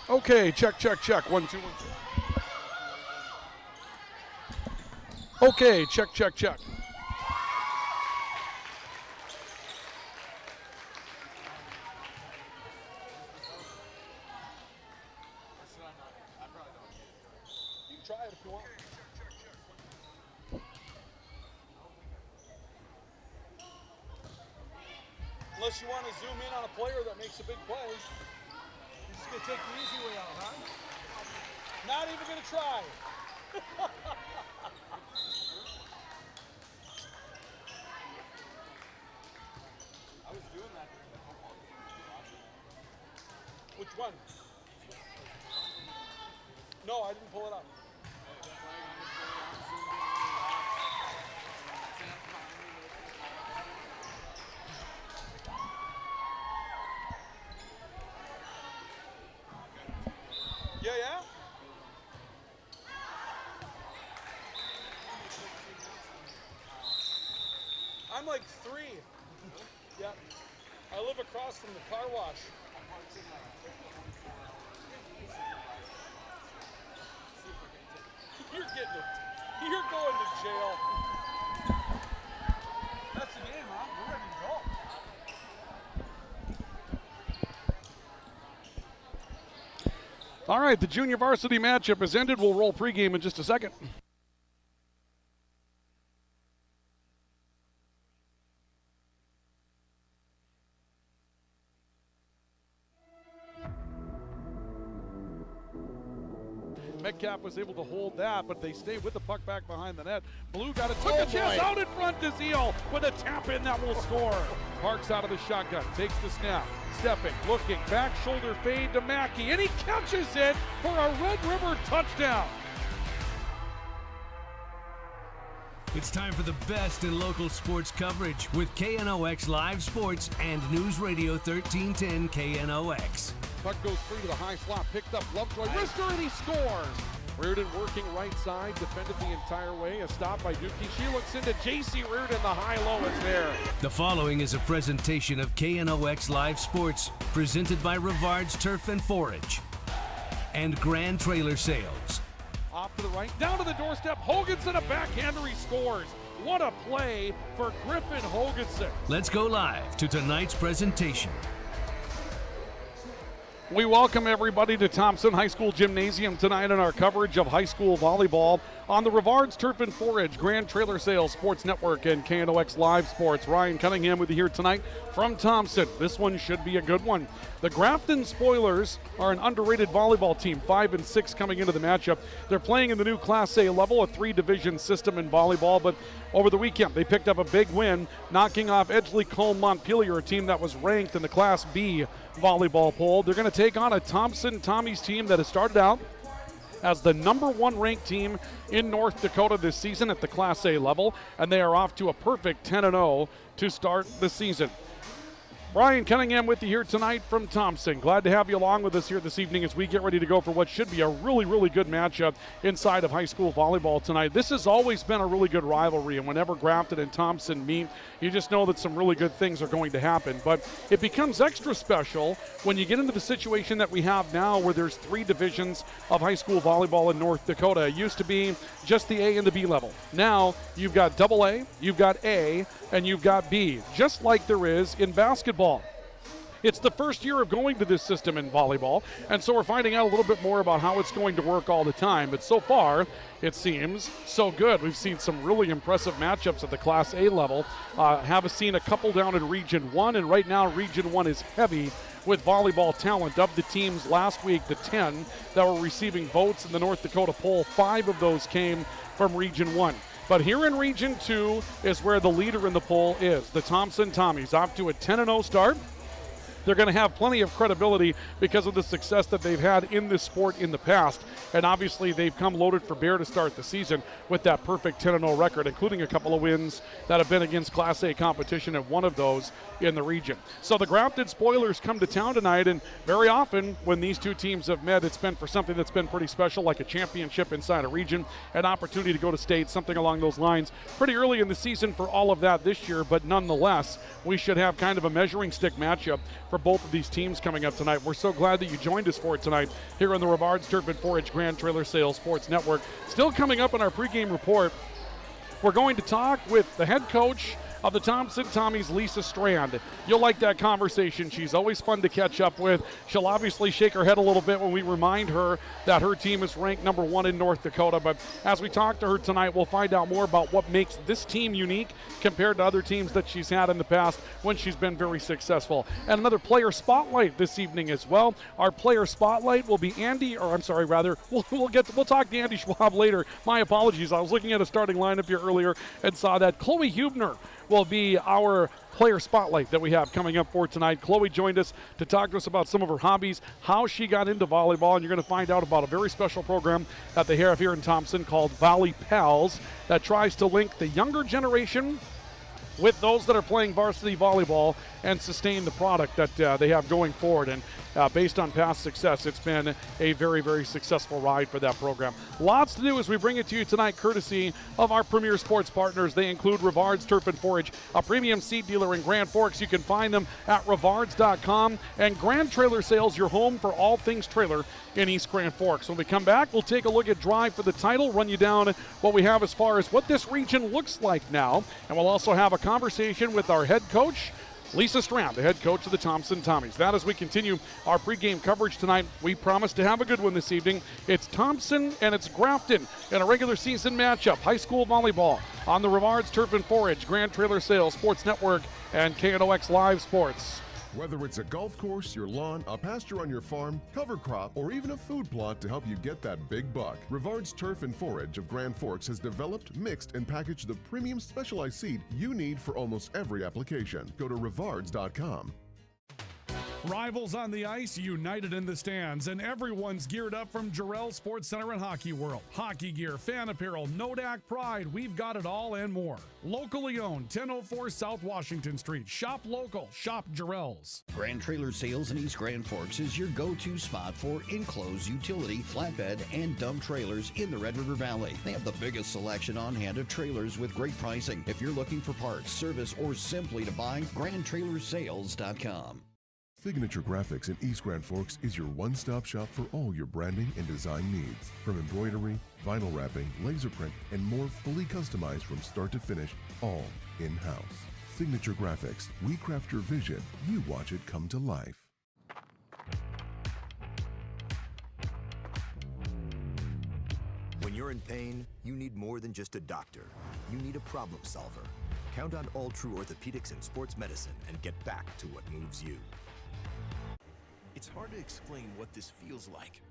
Okay, check, check, check. 1, 2, 1, 2. Okay, check, check, check. You can try it if you want. Unless you want to zoom in on a player that makes a big play. You're just going to take the easy way out, huh? Not even going to try. I was doing that during the football game. Which one? No, I didn't pull it up. Yeah? I'm like 3. Yeah. I live across from the car wash. You're getting it. You're going to jail. That's the game, huh? We're ready to go. All right, the junior varsity matchup has ended. We'll roll pregame in just a second. Metcalf was able to hold that, but they stayed with the puck back behind the net. Blue got it, took a chance out in front to Zeal with a tap in that will score. Parks out of the shotgun, takes the snap, stepping, looking, back shoulder fade to Mackey, and he catches it for a Red River touchdown. It's time for the best in local sports coverage with KNOX Live Sports and News Radio 1310 KNOX. Puck goes free to the high slot, picked up Lovejoy, wrister, and he scores. Reardon working right side, defended the entire way. A stop by Dookie. She looks into J.C. Reardon, the high-low is there. The following is a presentation of KNOX Live Sports, presented by Rivard's Turf and Forage and Grand Trailer Sales. Off to the right, down to the doorstep. Hoganson, a backhander, he scores. What a play for Griffin Hoganson. Let's go live to tonight's presentation. We welcome everybody to Thompson High School Gymnasium tonight in our coverage of high school volleyball on the Rivard's Turf and Forage, Grand Trailer Sales Sports Network, and KNOX Live Sports. Ryan Cunningham with you here tonight from Thompson. This one should be a good one. The Grafton Spoilers are an underrated volleyball team, 5-6 coming into the matchup. They're playing in the new Class A level, a 3-division system in volleyball, but over the weekend they picked up a big win, knocking off Edgeley-Combe Montpelier, a team that was ranked in the Class B volleyball poll. They're going to take on a Thompson Tommies team that has started out as the #1 ranked team in North Dakota this season at the Class A level, and they are off to a perfect 10-0 to start the season. Brian Cunningham with you here tonight from Thompson. Glad to have you along with us here this evening as we get ready to go for what should be a really, really good matchup inside of high school volleyball tonight. This has always been a really good rivalry, and whenever Grafton and Thompson meet, you just know that some really good things are going to happen. But it becomes extra special when you get into the situation that we have now where there's 3 divisions of high school volleyball in North Dakota. It used to be just the A and the B level. Now you've got AA, you've got A, and you've got B, just like there is in basketball. It's the first year of going to this system in volleyball, and so we're finding out a little bit more about how it's going to work all the time. But so far, it seems so good. We've seen some really impressive matchups at the Class A level. Have seen a couple down in Region 1, and right now Region 1 is heavy with volleyball talent. Of the teams last week, the 10 that were receiving votes in the North Dakota poll, 5 of those came from Region 1. But here in Region 2 is where the leader in the poll is. The Thompson Tommies off to a 10-0 start. They're going to have plenty of credibility because of the success that they've had in this sport in the past. And obviously they've come loaded for bear to start the season with that perfect 10-0 record, including a couple of wins that have been against Class A competition, and one of those in the region. So the Grafton Spoilers come to town tonight, and very often when these two teams have met, it's been for something that's been pretty special, like a championship inside a region, an opportunity to go to state, something along those lines. Pretty early in the season for all of that this year, but nonetheless, we should have kind of a measuring stick matchup for for both of these teams coming up tonight. We're so glad that you joined us for it tonight here on the Rivards Turf and 4H Grand Trailer Sales Sports Network. Still coming up in our pregame report, we're going to talk with the head coach of the Thompson Tommies, Lisa Strand. You'll like that conversation. She's always fun to catch up with. She'll obviously shake her head a little bit when we remind her that her team is ranked number 1 in North Dakota. But as we talk to her tonight, we'll find out more about what makes this team unique compared to other teams that she's had in the past when she's been very successful. And another player spotlight this evening as well. Our player spotlight will be we'll talk to Andy Schwab later. My apologies. I was looking at a starting lineup here earlier and saw that Chloe Hubner will be our player spotlight that we have coming up for tonight. Chloe joined us to talk to us about some of her hobbies, how she got into volleyball, and you're going to find out about a very special program that they have here in Thompson called Volley Pals that tries to link the younger generation with those that are playing varsity volleyball and sustain the product that they have going forward. And based on past success, it's been a very, very successful ride for that program. Lots to do as we bring it to you tonight, courtesy of our premier sports partners. They include Rivards Turf and Forage, a premium seed dealer in Grand Forks. You can find them at rivards.com, and Grand Trailer Sales, your home for all things trailer in East Grand Forks. When we come back, we'll take a look at Drive for the Title, run you down what we have as far as what this region looks like now, and we'll also have a conversation with our head coach, Lisa Strand, the head coach of the Thompson Tommies. That as we continue our pregame coverage tonight. We promise to have a good one this evening. It's Thompson and it's Grafton in a regular season matchup. High school volleyball on the Rivards Turf and Forage, Grand Trailer Sales Sports Network, and KNOX Live Sports. Whether it's a golf course, your lawn, a pasture on your farm, cover crop, or even a food plot to help you get that big buck, Rivards Turf and Forage of Grand Forks has developed, mixed, and packaged the premium specialized seed you need for almost every application. Go to rivards.com. Rivals on the ice, united in the stands, and everyone's geared up from Jarrell Sports Center and Hockey World. Hockey gear, fan apparel, Nodak Pride, we've got it all and more. Locally owned, 1004 South Washington Street. Shop local, shop Jarrell's. Grand Trailer Sales in East Grand Forks is your go-to spot for enclosed utility, flatbed, and dump trailers in the Red River Valley. They have the biggest selection on hand of trailers with great pricing. If you're looking for parts, service, or simply to buy, GrandTrailerSales.com. Signature Graphics in East Grand Forks is your one-stop shop for all your branding and design needs. From embroidery, vinyl wrapping, laser print, and more, fully customized from start to finish, all in-house. Signature Graphics. We craft your vision. You watch it come to life. When you're in pain, you need more than just a doctor. You need a problem solver. Count on All True Orthopedics and Sports Medicine and get back to what moves you. It's hard to explain what this feels like.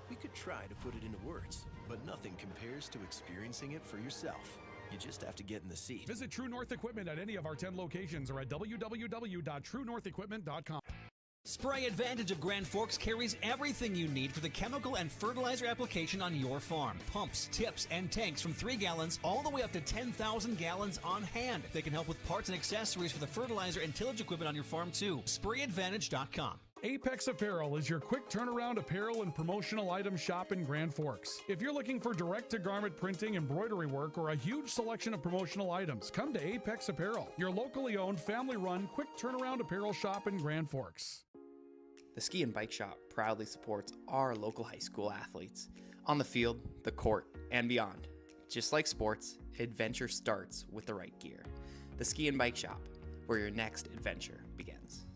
We could try to put it into words, but nothing compares to experiencing it for yourself. You just have to get in the seat. Visit True North Equipment at any of our 10 locations or at www.truenorthequipment.com. Spray Advantage of Grand Forks carries everything you need for the chemical and fertilizer application on your farm. Pumps, tips, and tanks from 3 gallons all the way up to 10,000 gallons on hand. They can help with parts and accessories for the fertilizer and tillage equipment on your farm too. SprayAdvantage.com. Apex Apparel is your quick turnaround apparel and promotional item shop in Grand Forks. If you're looking for direct-to-garment printing, embroidery work, or a huge selection of promotional items, come to Apex Apparel, your locally owned, family-run, quick turnaround apparel shop in Grand Forks. The Ski and Bike Shop proudly supports our local high school athletes on the field, the court, and beyond. Just like sports, adventure starts with the right gear. The Ski and Bike Shop, where your next adventure begins.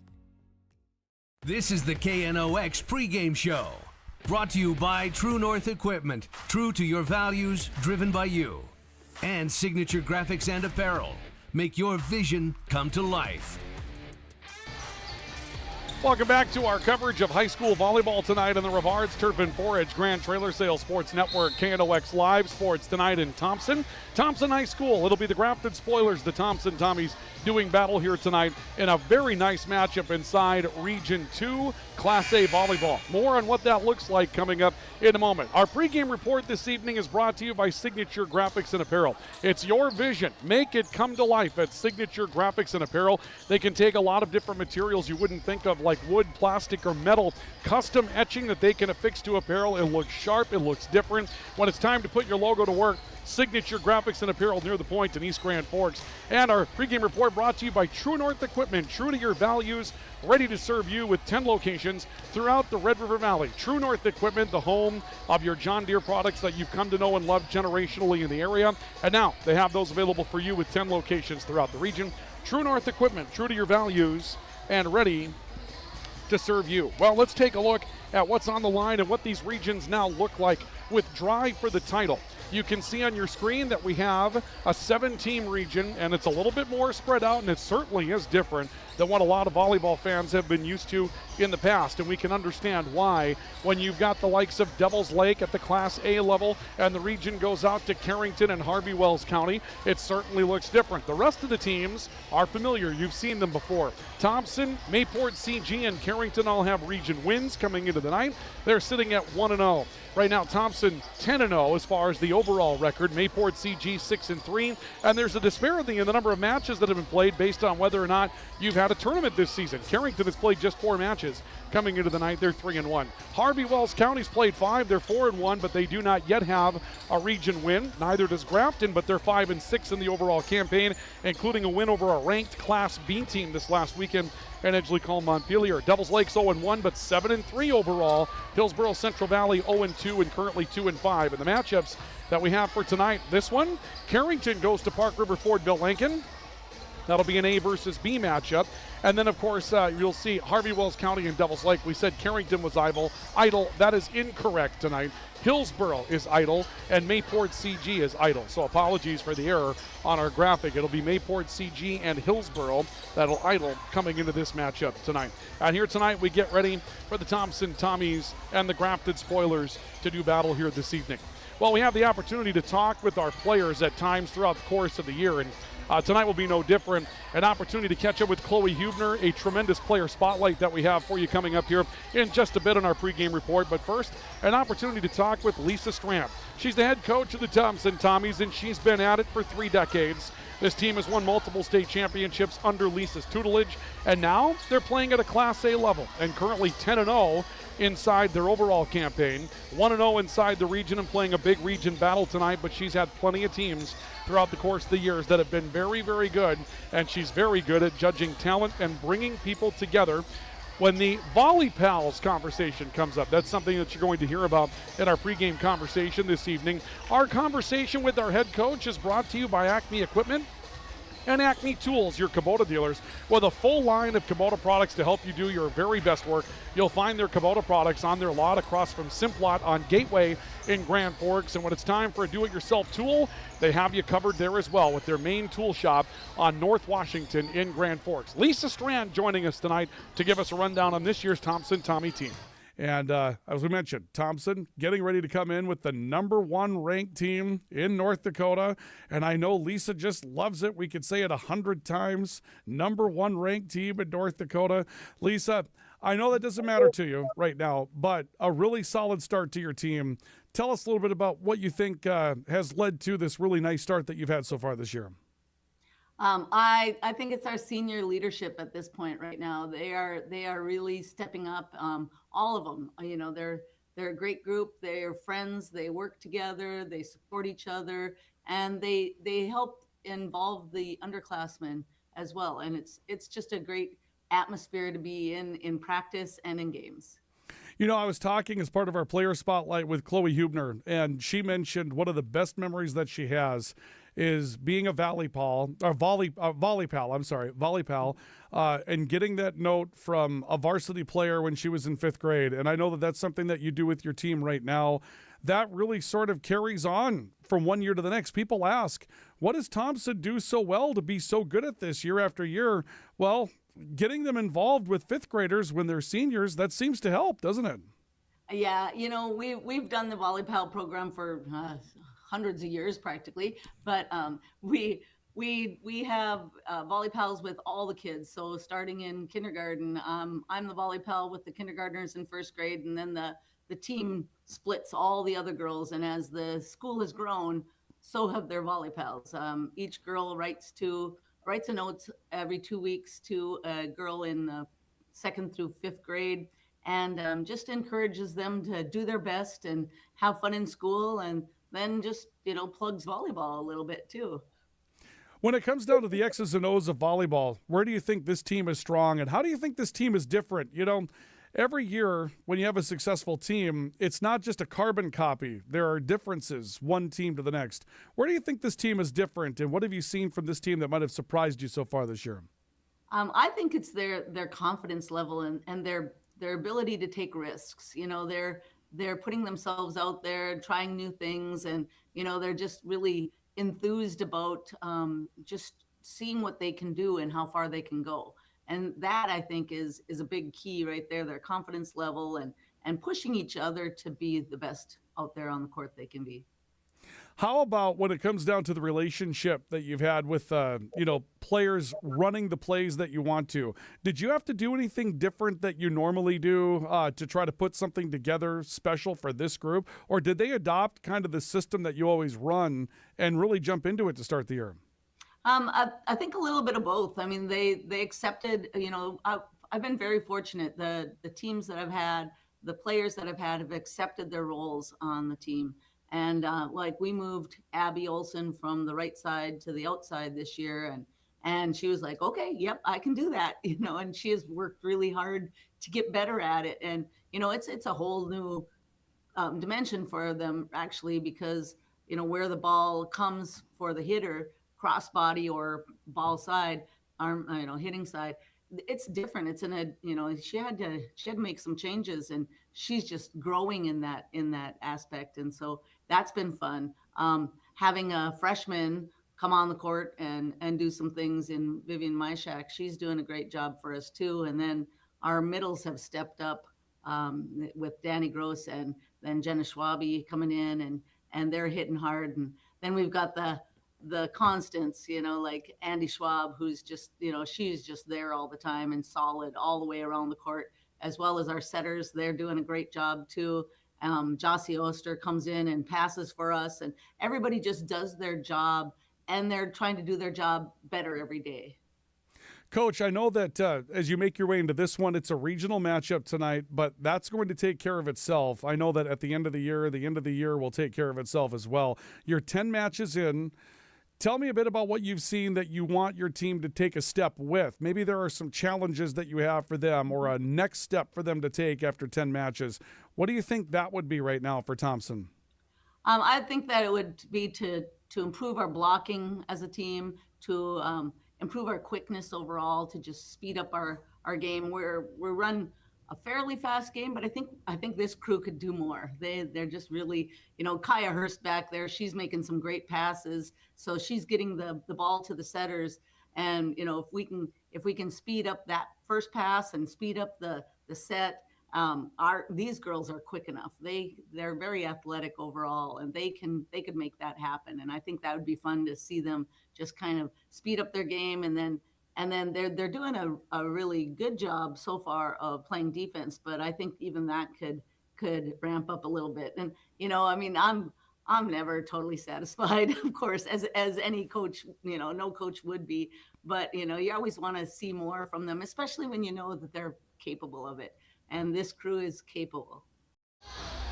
This is the KNOX pregame show, brought to you by True North Equipment, true to your values, driven by you. And Signature Graphics and Apparel, make your vision come to life. Welcome back to our coverage of high school volleyball tonight on the Rivards Turf and Forage Grand Trailer Sales Sports Network. KNOX Live Sports tonight in Thompson High School. It'll be the Grafton Spoilers, the Thompson Tommies, doing battle here tonight in a very nice matchup inside Region 2 Class A volleyball. More on what that looks like coming up in a moment. Our pregame report this evening is brought to you by Signature Graphics and Apparel. It's your vision. Make it come to life at Signature Graphics and Apparel. They can take a lot of different materials you wouldn't think of, like wood, plastic, or metal, custom etching that they can affix to apparel. It looks sharp, it looks different. When it's time to put your logo to work, Signature Graphics and Apparel near the point in East Grand Forks. And our pregame report brought to you by True North Equipment, true to your values, ready to serve you with 10 locations throughout the Red River Valley. True North Equipment, the home of your John Deere products that you've come to know and love generationally in the area. And now they have those available for you with 10 locations throughout the region. True North Equipment, true to your values and ready to serve you. Well, let's take a look at what's on the line and what these regions now look like with Drive for the title. You can see on your screen that we have a 7-team region, and it's a little bit more spread out, and it certainly is different than what a lot of volleyball fans have been used to in the past. And we can understand why when you've got the likes of Devil's Lake at the Class A level and the region goes out to Carrington and Harvey Wells County, it certainly looks different. The rest of the teams are familiar. You've seen them before. Thompson, Mayport, CG, and Carrington all have region wins coming into the night. They're sitting at 1-0. Right now, Thompson 10-0 as far as the overall record. Mayport CG 6-3. And there's a disparity in the number of matches that have been played based on whether or not you've had a tournament this season. Carrington has played just 4 matches. Coming into the night, they're 3-1. Harvey Wells County's played 5. They're 4-1, but they do not yet have a region win. Neither does Grafton, but they're 5-6 in the overall campaign, including a win over a ranked Class B team this last weekend and Edgeley called Montpelier. Devils Lake's 0-1, but 7-3 overall. Hillsborough Central Valley 0-2 and currently 2-5. And the matchups that we have for tonight, this one, Carrington goes to Park River Fordville Lincoln. That'll be an A versus B matchup. And then, of course, you'll see Harvey Wells County and Devils Lake. We said Carrington was idle. That is incorrect tonight. Hillsborough is idle, and Mayport CG is idle. So apologies for the error on our graphic. It'll be Mayport CG and Hillsborough that'll idle coming into this matchup tonight. And here tonight, we get ready for the Thompson Tommies and the Grafton Spoilers to do battle here this evening. Well, we have the opportunity to talk with our players at times throughout the course of the year, and tonight will be no different. An opportunity to catch up with Chloe Hubner, a tremendous player spotlight that we have for you coming up here in just a bit on our pregame report. But first, an opportunity to talk with Lisa Strand. She's the head coach of the Thompson Tommies, and she's been at it for 3 decades. This team has won multiple state championships under Lisa's tutelage, and now they're playing at a Class A level and currently 10-0 inside their overall campaign. 1-0 inside the region and playing a big region battle tonight, but she's had plenty of teams throughout the course of the years that have been very, very good, and she's very good at judging talent and bringing people together. When the Volley Pals conversation comes up, that's something that you're going to hear about in our pregame conversation this evening. Our conversation with our head coach is brought to you by Acme Equipment and Acme Tools, your Kubota dealers, with a full line of Kubota products to help you do your very best work. You'll find their Kubota products on their lot across from Simplot on Gateway in Grand Forks. And when it's time for a do-it-yourself tool, they have you covered there as well with their main tool shop on North Washington in Grand Forks. Lisa Strand joining us tonight to give us a rundown on this year's Thompson Tommy team. And as we mentioned, Thompson getting ready to come in with the #1 ranked team in North Dakota. And I know Lisa just loves it. We could say it 100 times. #1 ranked team in North Dakota. Lisa, I know that doesn't matter to you right now, but a really solid start to your team. Tell us a little bit about what you think has led to this really nice start that you've had so far this year. I think it's our senior leadership at this point right now. They are really stepping up. All of them, you know, they're a great group. They're friends. They work together. They support each other, and they help involve the underclassmen as well. And it's just a great atmosphere to be in practice and in games. You know, I was talking as part of our player spotlight with Chloe Hubner, and she mentioned one of the best memories that she has is being a volley pal, and getting that note from a varsity player when she was in 5th grade. And I know that that's something that you do with your team right now. That really sort of carries on from one year to the next. People ask, what does Thompson do so well to be so good at this year after year? Well, getting them involved with 5th graders when they're seniors, that seems to help, doesn't it? Yeah, you know, we've done the Volleyball program for hundreds of years practically, but we have Volley Pals with all the kids. So starting in kindergarten, I'm the Volley Pal with the kindergartners in 1st grade, and then the team splits all the other girls. And as the school has grown, so have their Volley Pals. Each girl writes a note every 2 weeks to a girl in 2nd through 5th grade, and just encourages them to do their best and have fun in school. And then just, plugs volleyball a little bit too. When it comes down to the X's and O's of volleyball, where do you think this team is strong, and how do you think this team is different? Every year when you have a successful team, it's not just a carbon copy. There are differences one team to the next. Where do you think this team is different, and what have you seen from this team that might have surprised you so far this year? I think it's their confidence level and their ability to take risks. They're putting themselves out there, trying new things, and they're just really enthused about just seeing what they can do and how far they can go. And that, I think, is a big key right there, their confidence level and pushing each other to be the best out there on the court they can be. How about when it comes down to the relationship that you've had with, players running the plays that you want to? Did you have to do anything different that you normally do to try to put something together special for this group? Or did they adopt kind of the system that you always run and really jump into it to start the year? I think a little bit of both. I mean, they accepted, I've been very fortunate. The teams that I've had, the players that I've had have accepted their roles on the team. And we moved Abby Olson from the right side to the outside this year. And she was like, okay, yep, I can do that. And she has worked really hard to get better at it. And, it's a whole new dimension for them actually, because, where the ball comes for the hitter, crossbody or ball side, arm, hitting side, it's different. It's in a, she had to make some changes, and she's just growing in that aspect. And so that's been fun. Having a freshman come on the court and do some things in Vivian Myshak, she's doing a great job for us too. And then our middles have stepped up with Danny Gross and then Jenna Schwabe coming in, and they're hitting hard. And then we've got the constants, like Andy Schwab, who's just, she's just there all the time and solid all the way around the court, as well as our setters. They're doing a great job too. Jossie Oster comes in and passes for us, and everybody just does their job, and they're trying to do their job better every day. Coach, I know that as you make your way into this one, it's a regional matchup tonight, but that's going to take care of itself. I know that at the end of the year will take care of itself as well. You're 10 matches in. Tell me a bit about what you've seen that you want your team to take a step with. Maybe there are some challenges that you have for them or a next step for them to take after 10 matches. What do you think that would be right now for Thompson? I think that it would be to improve our blocking as a team, to improve our quickness overall, to just speed up our game. We run a fairly fast game, but I think this crew could do more. They're just really, Kaya Hurst back there, she's making some great passes. So she's getting the ball to the setters. And, if we can speed up that first pass and speed up the set, these girls are quick enough. They're very athletic overall, and they could make that happen. And I think that would be fun to see them just kind of speed up their game, and then they're doing a really good job so far of playing defense, but I think even that could ramp up a little bit. And I'm never totally satisfied, of course, as any coach, no coach would be, but you always want to see more from them, especially when you know that they're capable of it, and this crew is capable.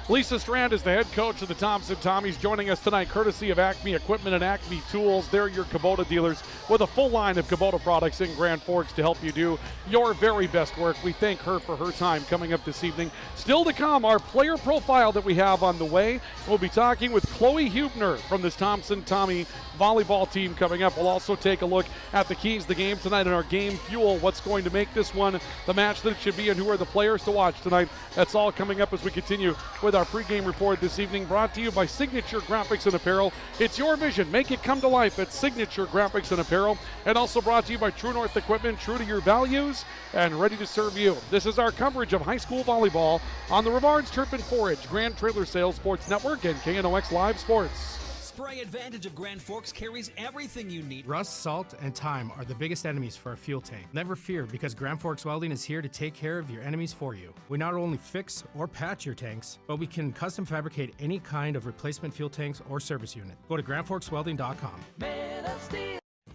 Lisa Strand is the head coach of the Thompson Tommies, joining us tonight courtesy of Acme Equipment and Acme Tools. They're your Kubota dealers with a full line of Kubota products in Grand Forks to help you do your very best work. We thank her for her time coming up this evening. Still to come, our player profile that we have on the way. We'll be talking with Chloe Hubner from this Thompson Tommy volleyball team coming up. We'll also take a look at the keys to the game tonight and our game fuel, what's going to make this one the match that it should be, and who are the players to watch tonight. That's all coming up as we continue with our pregame report this evening, brought to you by Signature Graphics and Apparel. It's your vision. Make it come to life at Signature Graphics and Apparel. And also brought to you by True North Equipment, true to your values and ready to serve you. This is our coverage of high school volleyball on the Rivards Turf and Forage Grand Trailer Sales Sports Network and KNOX Live Sports. Spray Advantage of Grand Forks carries everything you need. Rust, salt, and time are the biggest enemies for a fuel tank. Never fear, because Grand Forks Welding is here to take care of your enemies for you. We not only fix or patch your tanks, but we can custom fabricate any kind of replacement fuel tanks or service unit. Go to grandforkswelding.com.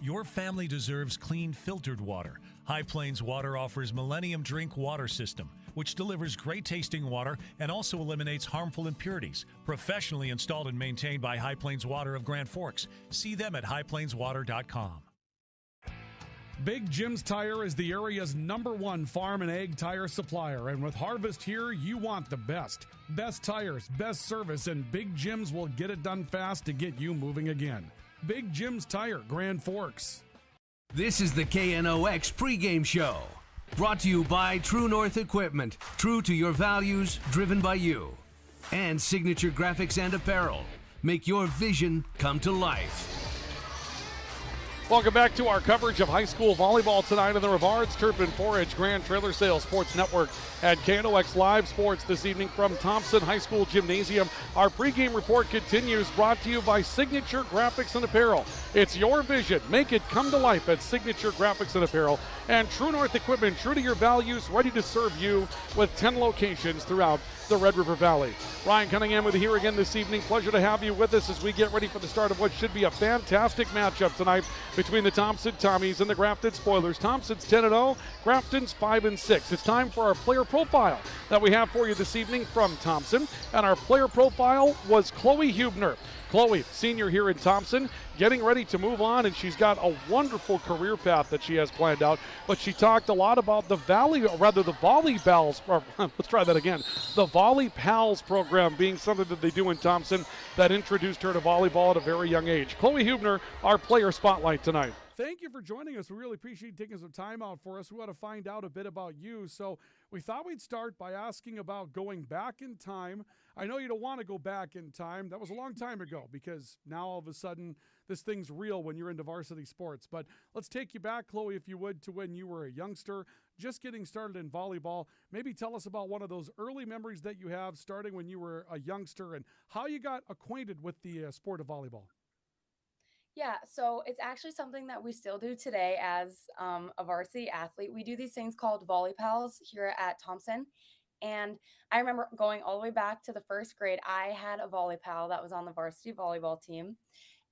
Your family deserves clean, filtered water. High Plains Water offers Millennium Drink Water System. which delivers great tasting water and also eliminates harmful impurities. Professionally installed and maintained by High Plains Water of Grand Forks. See them at highplainswater.com. Big Jim's Tire is the area's #1 farm and ag tire supplier, and with harvest here, you want the best. Best tires, best service, and Big Jim's will get it done fast to get you moving again. Big Jim's Tire, Grand Forks. This is the KNOX pregame show. Brought to you by True North Equipment. True to your values, driven by you. And Signature Graphics and Apparel. Make your vision come to life. Welcome back to our coverage of high school volleyball tonight on the Rivards Turf and Forage Grand Trailer Sales Sports Network at KNOX Live Sports this evening from Thompson High School Gymnasium. Our pregame report continues, brought to you by Signature Graphics and Apparel. It's your vision. Make it come to life at Signature Graphics and Apparel. And True North Equipment, true to your values, ready to serve you with 10 locations throughout the Red River Valley. Ryan Cunningham with you here again this evening. Pleasure to have you with us as we get ready for the start of what should be a fantastic matchup tonight between the Thompson Tommies and the Grafton Spoilers. Thompson's 10-0, Grafton's 5-6. It's time for our player profile that we have for you this evening from Thompson. And our player profile was Chloe Hubner. Chloe, senior here in Thompson, getting ready to move on, and she's got a wonderful career path that she has planned out. But she talked a lot about the Volley Pals, or let's try that again, the Volley Pals program being something that they do in Thompson that introduced her to volleyball at a very young age. Chloe Hubner, our player spotlight tonight. Thank you for joining us. We really appreciate you taking some time out for us. We want to find out a bit about you. So we thought we'd start by asking about going back in time. I know you don't want to go back in time. That was a long time ago, because now all of a sudden this thing's real when you're into varsity sports. But let's take you back, Chloe, if you would, to when you were a youngster, just getting started in volleyball. Maybe tell us about one of those early memories that you have starting when you were a youngster and how you got acquainted with the sport of volleyball. Yeah, so it's actually something that we still do today as a varsity athlete. We do these things called Volley Pals here at Thompson. And I remember going all the way back to the first grade, I had a volley pal that was on the varsity volleyball team.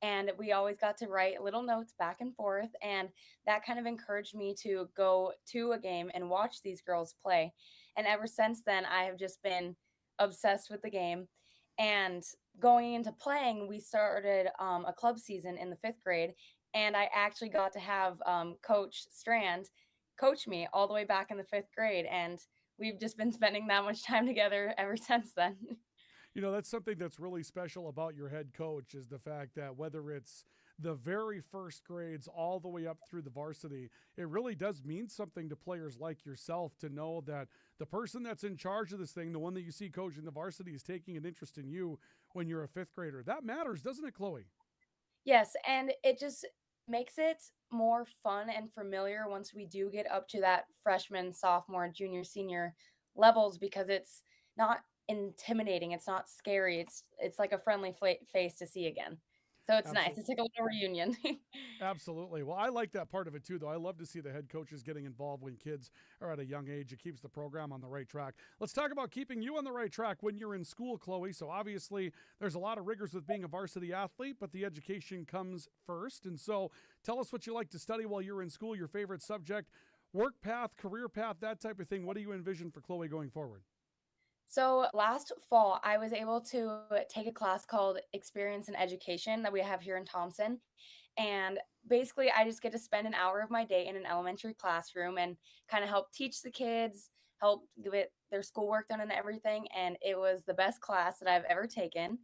And we always got to write little notes back and forth. And that kind of encouraged me to go to a game and watch these girls play. And ever since then, I have just been obsessed with the game. And going into playing, we started a club season in the 5th grade. And I actually got to have Coach Strand coach me all the way back in the 5th grade. And we've just been spending that much time together ever since then. You know, that's something that's really special about your head coach, is the fact that whether it's the very first grades all the way up through the varsity, it really does mean something to players like yourself to know that the person that's in charge of this thing, the one that you see coaching the varsity, is taking an interest in you when you're a 5th grader. That matters, doesn't it, Chloe? Yes, and it just makes it more fun and familiar once we do get up to that freshman, sophomore, junior, senior levels, because it's not intimidating. It's not scary. It's like a friendly face to see again. So it's Absolutely. nice. It's like a little reunion. Absolutely. Well, I like that part of it too, though. I love to see the head coaches getting involved when kids are at a young age. It keeps the program on the right track. Let's talk about keeping you on the right track when you're in school, Chloe. So obviously there's a lot of rigors with being a varsity athlete, but the education comes first. And so tell us what you like to study while you're in school, your favorite subject, work path, career path, that type of thing. What do you envision for Chloe going forward? So last fall, I was able to take a class called Experience in Education that we have here in Thompson. And basically, I just get to spend an hour of my day in an elementary classroom and kind of help teach the kids, help get their schoolwork done and everything. And it was the best class that I've ever taken.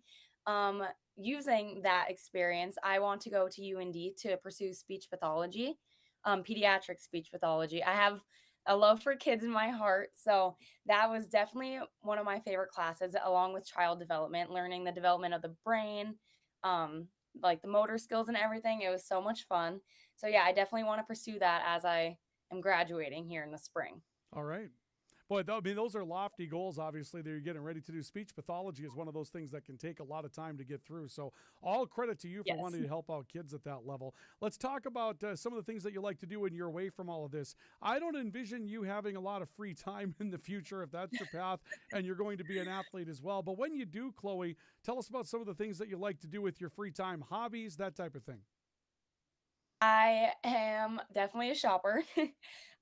Using that experience, I want to go to UND to pursue speech pathology, pediatric speech pathology. I have a love for kids in my heart. So that was definitely one of my favorite classes, along with child development, learning the development of the brain, like the motor skills and everything. It was so much fun. So yeah, I definitely want to pursue that as I am graduating here in the spring. All right. Boy, I mean, those are lofty goals, obviously, that you're getting ready to do. Speech pathology is one of those things that can take a lot of time to get through. So all credit to you for wanting to help out kids at that level. Let's talk about some of the things that you like to do when you're away from all of this. I don't envision you having a lot of free time in the future if that's your path and you're going to be an athlete as well. But when you do, Chloe, tell us about some of the things that you like to do with your free time, hobbies, that type of thing. I am definitely a shopper.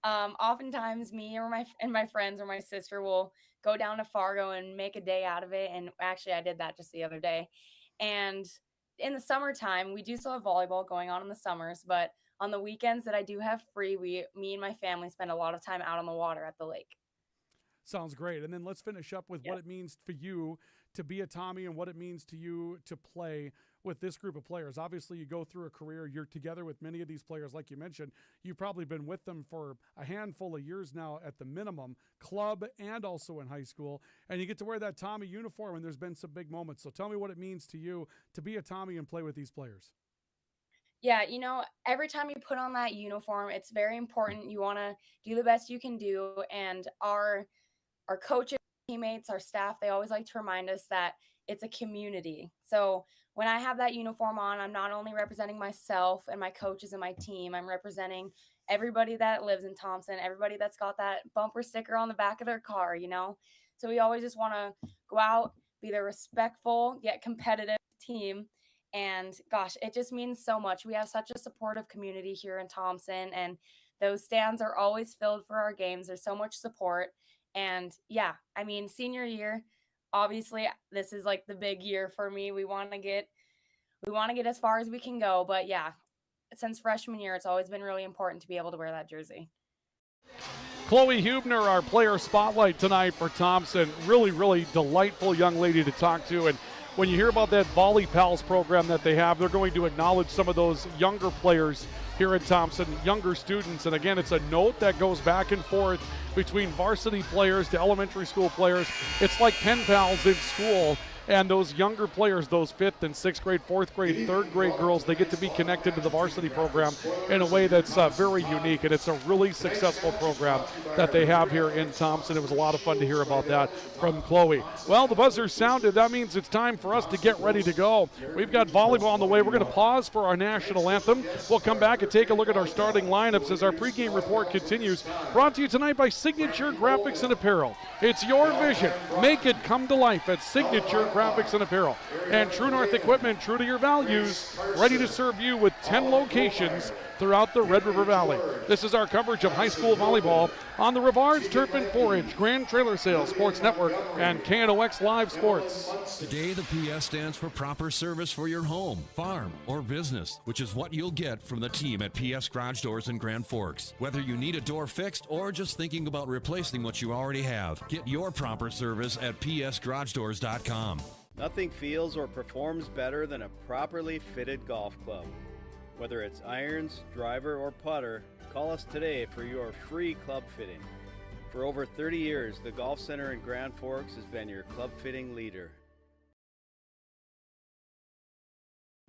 Oftentimes me or my friends or my sister will go down to Fargo and make a day out of it. And actually I did that just the other day. And in the summertime, we do still have volleyball going on in the summers, but on the weekends that I do have free, me and my family spend a lot of time out on the water at the lake. Sounds great. And then let's finish up with what it means for you to be a Tommy and what it means to you to play with this group of players. Obviously, you go through a career, you're together with many of these players, like you mentioned. You've probably been with them for a handful of years now at the minimum, club and also in high school, and you get to wear that Tommy uniform, and there's been some big moments. So tell me what it means to you to be a Tommy and play with these players. Yeah, every time you put on that uniform, it's very important. You want to do the best you can do, and our coaches, teammates, our staff, they always like to remind us that it's a community. So when I have that uniform on, I'm not only representing myself and my coaches and my team, I'm representing everybody that lives in Thompson, everybody that's got that bumper sticker on the back of their car, So we always just want to go out, be the respectful yet competitive team. And gosh, it just means so much. We have such a supportive community here in Thompson, and those stands are always filled for our games. There's so much support. And yeah, senior year, obviously this is like the big year for me. We want to get as far as we can go. But yeah, since freshman year, it's always been really important to be able to wear that jersey. Chloe Hubner, our player spotlight tonight for Thompson. Really, really delightful young lady to talk to. And when you hear about that Volley Pals program that they have, they're going to acknowledge some of those younger players here in Thompson, younger students. And again, it's a note that goes back and forth between varsity players to elementary school players. It's like pen pals in school. And those younger players, those 5th and 6th grade, 4th grade, 3rd grade girls, they get to be connected to the varsity program in a way that's very unique. And it's a really successful program that they have here in Thompson. It was a lot of fun to hear about that from Chloe. Well, the buzzer sounded. That means it's time for us to get ready to go. We've got volleyball on the way. We're going to pause for our national anthem. We'll come back and take a look at our starting lineups as our pregame report continues. Brought to you tonight by Signature Graphics and Apparel. It's your vision. Make it come to life at Signature Graphics and Apparel. And True North Equipment, true to your values, ready to serve you with 10 locations throughout the Red River Valley. This is our coverage of high school volleyball on the Rivards Turf and 4-Inch Grand Trailer Sales Sports Network and KNOX Live Sports. Today, the PS stands for proper service for your home, farm, or business, which is what you'll get from the team at PS Garage Doors in Grand Forks. Whether you need a door fixed or just thinking about replacing what you already have, get your proper service at psgaragedoors.com. Nothing feels or performs better than a properly fitted golf club. Whether it's irons, driver, or putter, call us today for your free club fitting. For over 30 years, the Golf Center in Grand Forks has been your club fitting leader.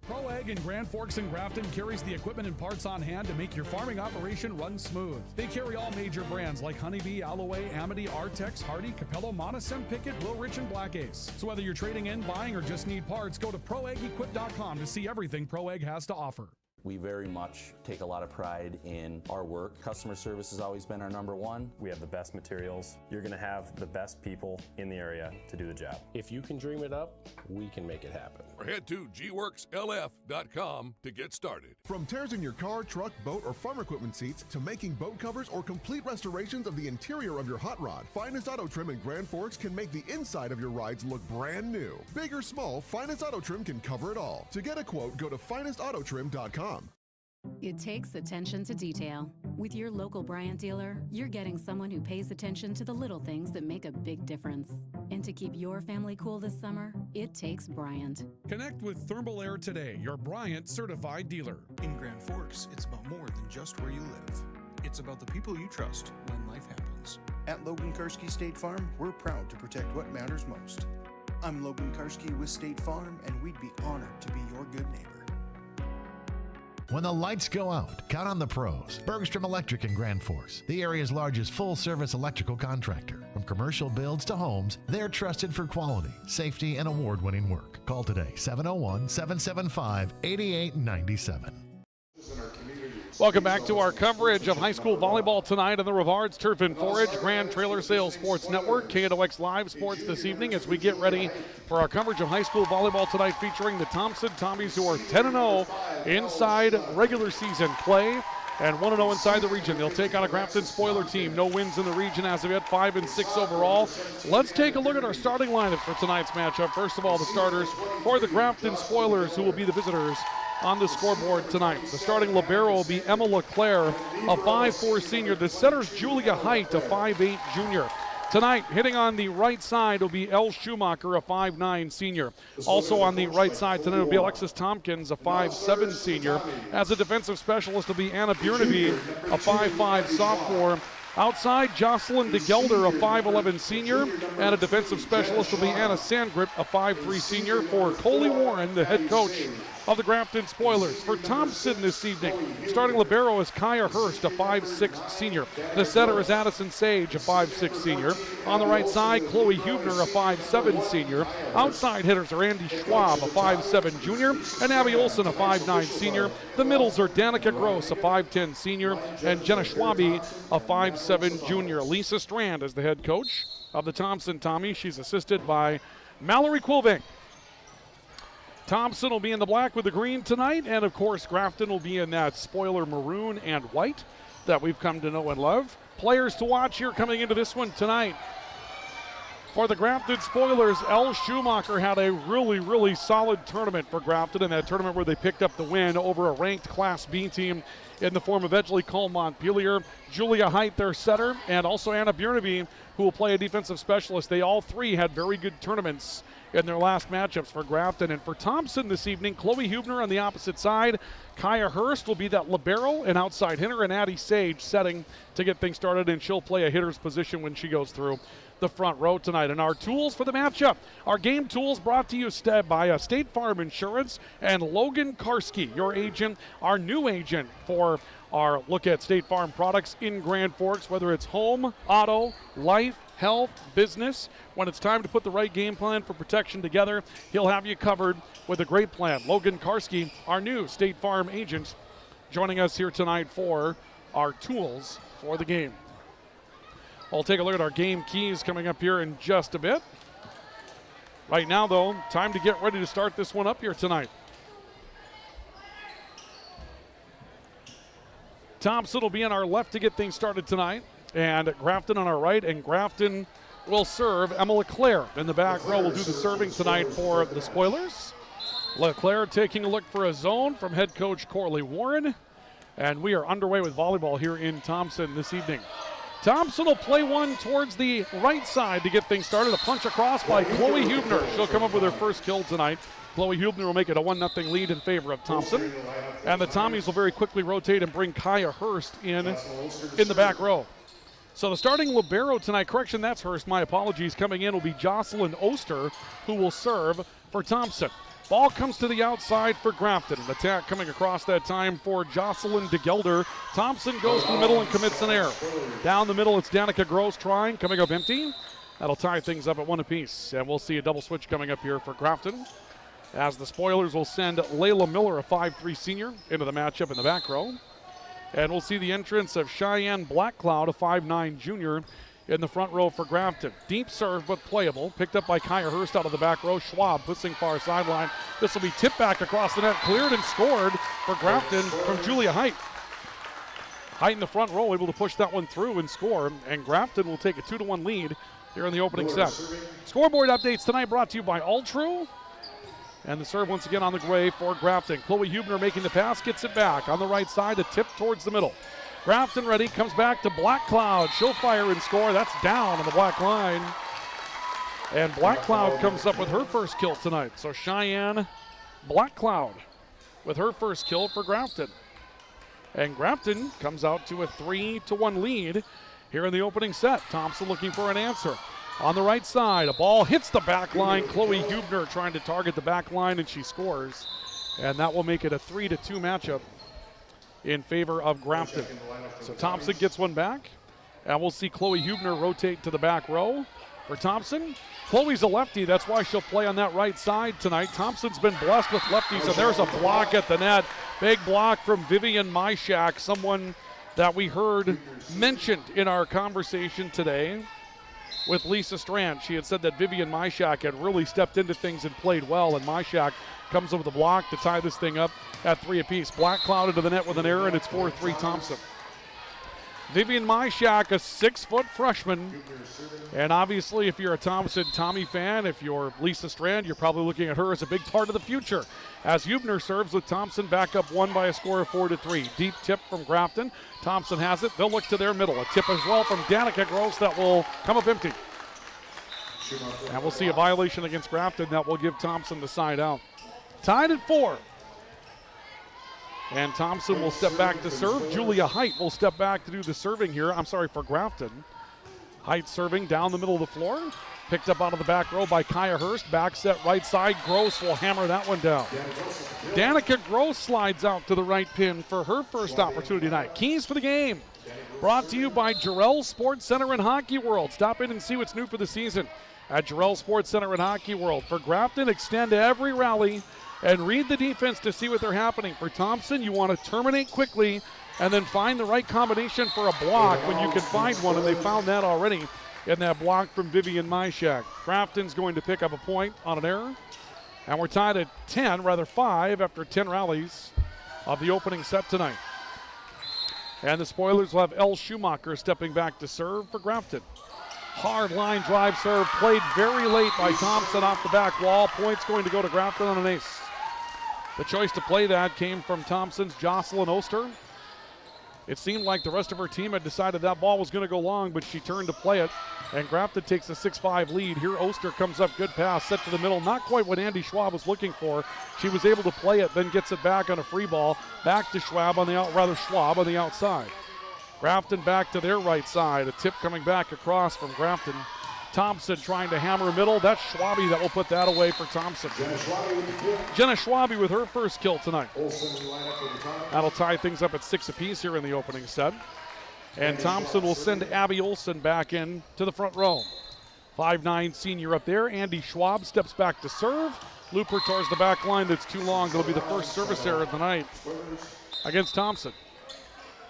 Pro Ag in Grand Forks and Grafton carries the equipment and parts on hand to make your farming operation run smooth. They carry all major brands like Honeybee, Alloway, Amity, Artex, Hardy, Capello, Monosem, Pickett, Wilrich, and Black Ace. So whether you're trading in, buying, or just need parts, go to ProAgEquip.com to see everything Pro Ag has to offer. We very much take a lot of pride in our work. Customer service has always been our number one. We have the best materials. You're going to have the best people in the area to do the job. If you can dream it up, we can make it happen. Or head to gworkslf.com to get started. From tears in your car, truck, boat, or farm equipment seats to making boat covers or complete restorations of the interior of your hot rod, Finest Auto Trim in Grand Forks can make the inside of your rides look brand new. Big or small, Finest Auto Trim can cover it all. To get a quote, go to finestautotrim.com. It takes attention to detail. With your local Bryant dealer, you're getting someone who pays attention to the little things that make a big difference. And to keep your family cool this summer, it takes Bryant. Connect with Thermal Air today, your Bryant certified dealer. In Grand Forks, it's about more than just where you live. It's about the people you trust when life happens. At Logan Karski State Farm, we're proud to protect what matters most. I'm Logan Karski with State Farm, and we'd be honored to be your good neighbor. When the lights go out, count on the pros. Bergstrom Electric in Grand Forks, the area's largest full-service electrical contractor. From commercial builds to homes, they're trusted for quality, safety, and award-winning work. Call today, 701-775-8897. Welcome back to our coverage of high school volleyball tonight on the Rivards Turf and 4-Inch Grand Trailer Sales Sports Network, KNOX Live Sports this evening as we get ready for our coverage of high school volleyball tonight featuring the Thompson Tommies, who are 10-0 inside regular season play. and 1-0 inside the region. They'll take on a Grafton Spoiler team. No wins in the region as of yet, 5-6 overall. Let's take a look at our starting lineup for tonight's matchup. First of all, the starters for the Grafton Spoilers, who will be the visitors on the scoreboard tonight. The starting libero will be Emma LeClaire, a 5'4 senior. The setter's Julia Height, a 5'8 junior. Tonight, hitting on the right side will be Elle Schumacher, a 5'9 senior. Also on the right side tonight will be Alexis Tompkins, a 5'7 senior. As a defensive specialist will be Anna Bjorneby, a 5'5 sophomore. Outside, Jocelyn DeGelder, a 5'11 senior, and a defensive specialist will be Anna Sandgrip, a 5'3 senior, for Coley Warren, the head coach of the Grafton Spoilers. For Thompson this evening, starting libero is Kaya Hurst, a 5'6 senior. The setter is Addison Sage, a 5'6 senior. On the right side, Chloe Hubner, a 5'7 senior. Outside hitters are Andy Schwab, a 5'7 junior, and Abby Olson, a 5'9 senior. The middles are Danica Gross, a 5'10 senior, and Jenna Schwabe, a 5'7 junior. Lisa Strand is the head coach of the Thompson Tommies. She's assisted by Mallory Quilving. Thompson will be in the black with the green tonight, and of course Grafton will be in that spoiler maroon and white that we've come to know and love. Players to watch here coming into this one tonight. For the Grafton Spoilers, Elle Schumacher had a really solid tournament for Grafton, in that tournament where they picked up the win over a ranked Class B team in the form of Edgley Cole Montpelier. Julia Height, their setter, and also Anna Bjorneby, who will play a defensive specialist. They all three had very good tournaments in their last matchups for Grafton. And for Thompson this evening, Chloe Hubner on the opposite side. Kaya Hurst will be that libero and outside hitter, and Addie Sage setting to get things started, and she'll play a hitter's position when she goes through the front row tonight. And our tools for the matchup, our game tools brought to you by State Farm Insurance and Logan Karski, your agent, our new agent for our look at State Farm products in Grand Forks, whether it's home, auto, life, health, business. When it's time to put the right game plan for protection together, he'll have you covered with a great plan. Logan Karski, our new State Farm agent, joining us here tonight for our tools for the game. We'll take a look at our game keys coming up here in just a bit. Right now, though, time to get ready to start this one up here tonight. Thompson will be on our left to get things started tonight, and Grafton on our right, and Grafton will serve. Emma LeClaire in the back row will do the serving tonight for the Spoilers. LeClaire taking a look for a zone from head coach Corley Warren, and we are underway with volleyball here in Thompson this evening. Thompson will play one towards the right side to get things started. A punch across by Chloe Hubner. She'll come up with her first kill tonight. Chloe Hubner will make it a 1-0 lead in favor of Thompson. And the Tommies will very quickly rotate and bring Kaya Hurst in the back row. So the starting libero tonight, correction, that's Hurst, my apologies, coming in will be Jocelyn Oster, who will serve for Thompson. Ball comes to the outside for Grafton. An attack coming across that time for Jocelyn DeGelder. Thompson goes to the middle and commits an error. Down the middle, it's Danica Gross trying, coming up empty. That'll tie things up at 1 apiece. And we'll see a double switch coming up here for Grafton, as the Spoilers will send Layla Miller, a 5'3 senior, into the matchup in the back row. And we'll see the entrance of Cheyenne Blackcloud, a 5'9 junior, in the front row for Grafton. Deep serve, but playable. Picked up by Kaya Hurst out of the back row. Schwab pushing far sideline. This will be tipped back across the net, cleared and scored for Grafton from Julia Height. Height in the front row, able to push that one through and score. And Grafton will take a 2-1 lead here in the opening set. Scoreboard updates tonight brought to you by Altru. And the serve once again on the way for Grafton. Chloe Hubner making the pass, gets it back on the right side, a tip towards the middle. Grafton ready, comes back to Blackcloud. She'll fire and score. That's down on the black line. And Blackcloud comes up with her first kill tonight. So Cheyenne Blackcloud with her first kill for Grafton. And Grafton comes out to a 3-1 lead here in the opening set. Thompson looking for an answer. On the right side, a ball hits the back line. Chloe Hubner trying to target the back line, and she scores. And that will make it a 3-2 matchup in favor of Grafton. So Thompson gets one back, and we'll see Chloe Hubner rotate to the back row for Thompson. Chloe's a lefty, that's why she'll play on that right side tonight. Thompson's been blessed with lefties, and there's a block at the net. Big block from Vivian Myshak, someone that we heard mentioned in our conversation today. with Lisa Strand. She had said that Vivian Myshak had really stepped into things and played well, and Myshak comes up with a block to tie this thing up at 3 apiece. Black Cloud into the net with an error, and it's 4-3 Thompson. Vivian Myshak, a 6-foot freshman. And obviously, if you're a Thompson Tommy fan, if you're Lisa Strand, you're probably looking at her as a big part of the future. As Hubner serves with Thompson back up 1 by a score of 4-3. Deep tip from Grafton. Thompson has it. They'll look to their middle. A tip as well from Danica Gross that will come up empty. And we'll see a violation against Grafton that will give Thompson the side out. Tied at 4. And Thompson will step back to serve. Julia Height will step back to do the serving here. I'm sorry, for Grafton. Height serving down the middle of the floor. Picked up out of the back row by Kaya Hurst. Back set right side. Gross will hammer that one down. Danica Gross slides out to the right pin for her first opportunity tonight. Keys for the game. Brought to you by Jarrell Sports Center and Hockey World. Stop in and see what's new for the season at Jarrell Sports Center and Hockey World. For Grafton, extend every rally and read the defense to see what they're happening. For Thompson, you want to terminate quickly and then find the right combination for a block when you can find one, and they found that already in that block from Vivian Myshak. Grafton's going to pick up a point on an error, and we're tied at 5 after 10 rallies of the opening set tonight. And the Spoilers will have Elle Schumacher stepping back to serve for Grafton. Hard line drive serve played very late by Thompson off the back wall. Points going to go to Grafton on an ace. The choice to play that came from Thompson's Jocelyn Oster. It seemed like the rest of her team had decided that ball was going to go long, but she turned to play it, and Grafton takes a 6-5 lead. Here Oster comes up, good pass, set to the middle. Not quite what Andy Schwab was looking for. She was able to play it, then gets it back on a free ball. Back to Schwab on the outside. Grafton back to their right side. A tip coming back across from Grafton. Thompson trying to hammer middle. That's Schwabe that will put that away for Thompson. Jenna Schwabe with her first kill tonight. That'll tie things up at 6 apiece here in the opening set. And Thompson will send Abby Olsen back in to the front row. 5'9" senior up there. Andy Schwab steps back to serve. Looper towards the back line. That's too long. It'll be the first service error of the night against Thompson.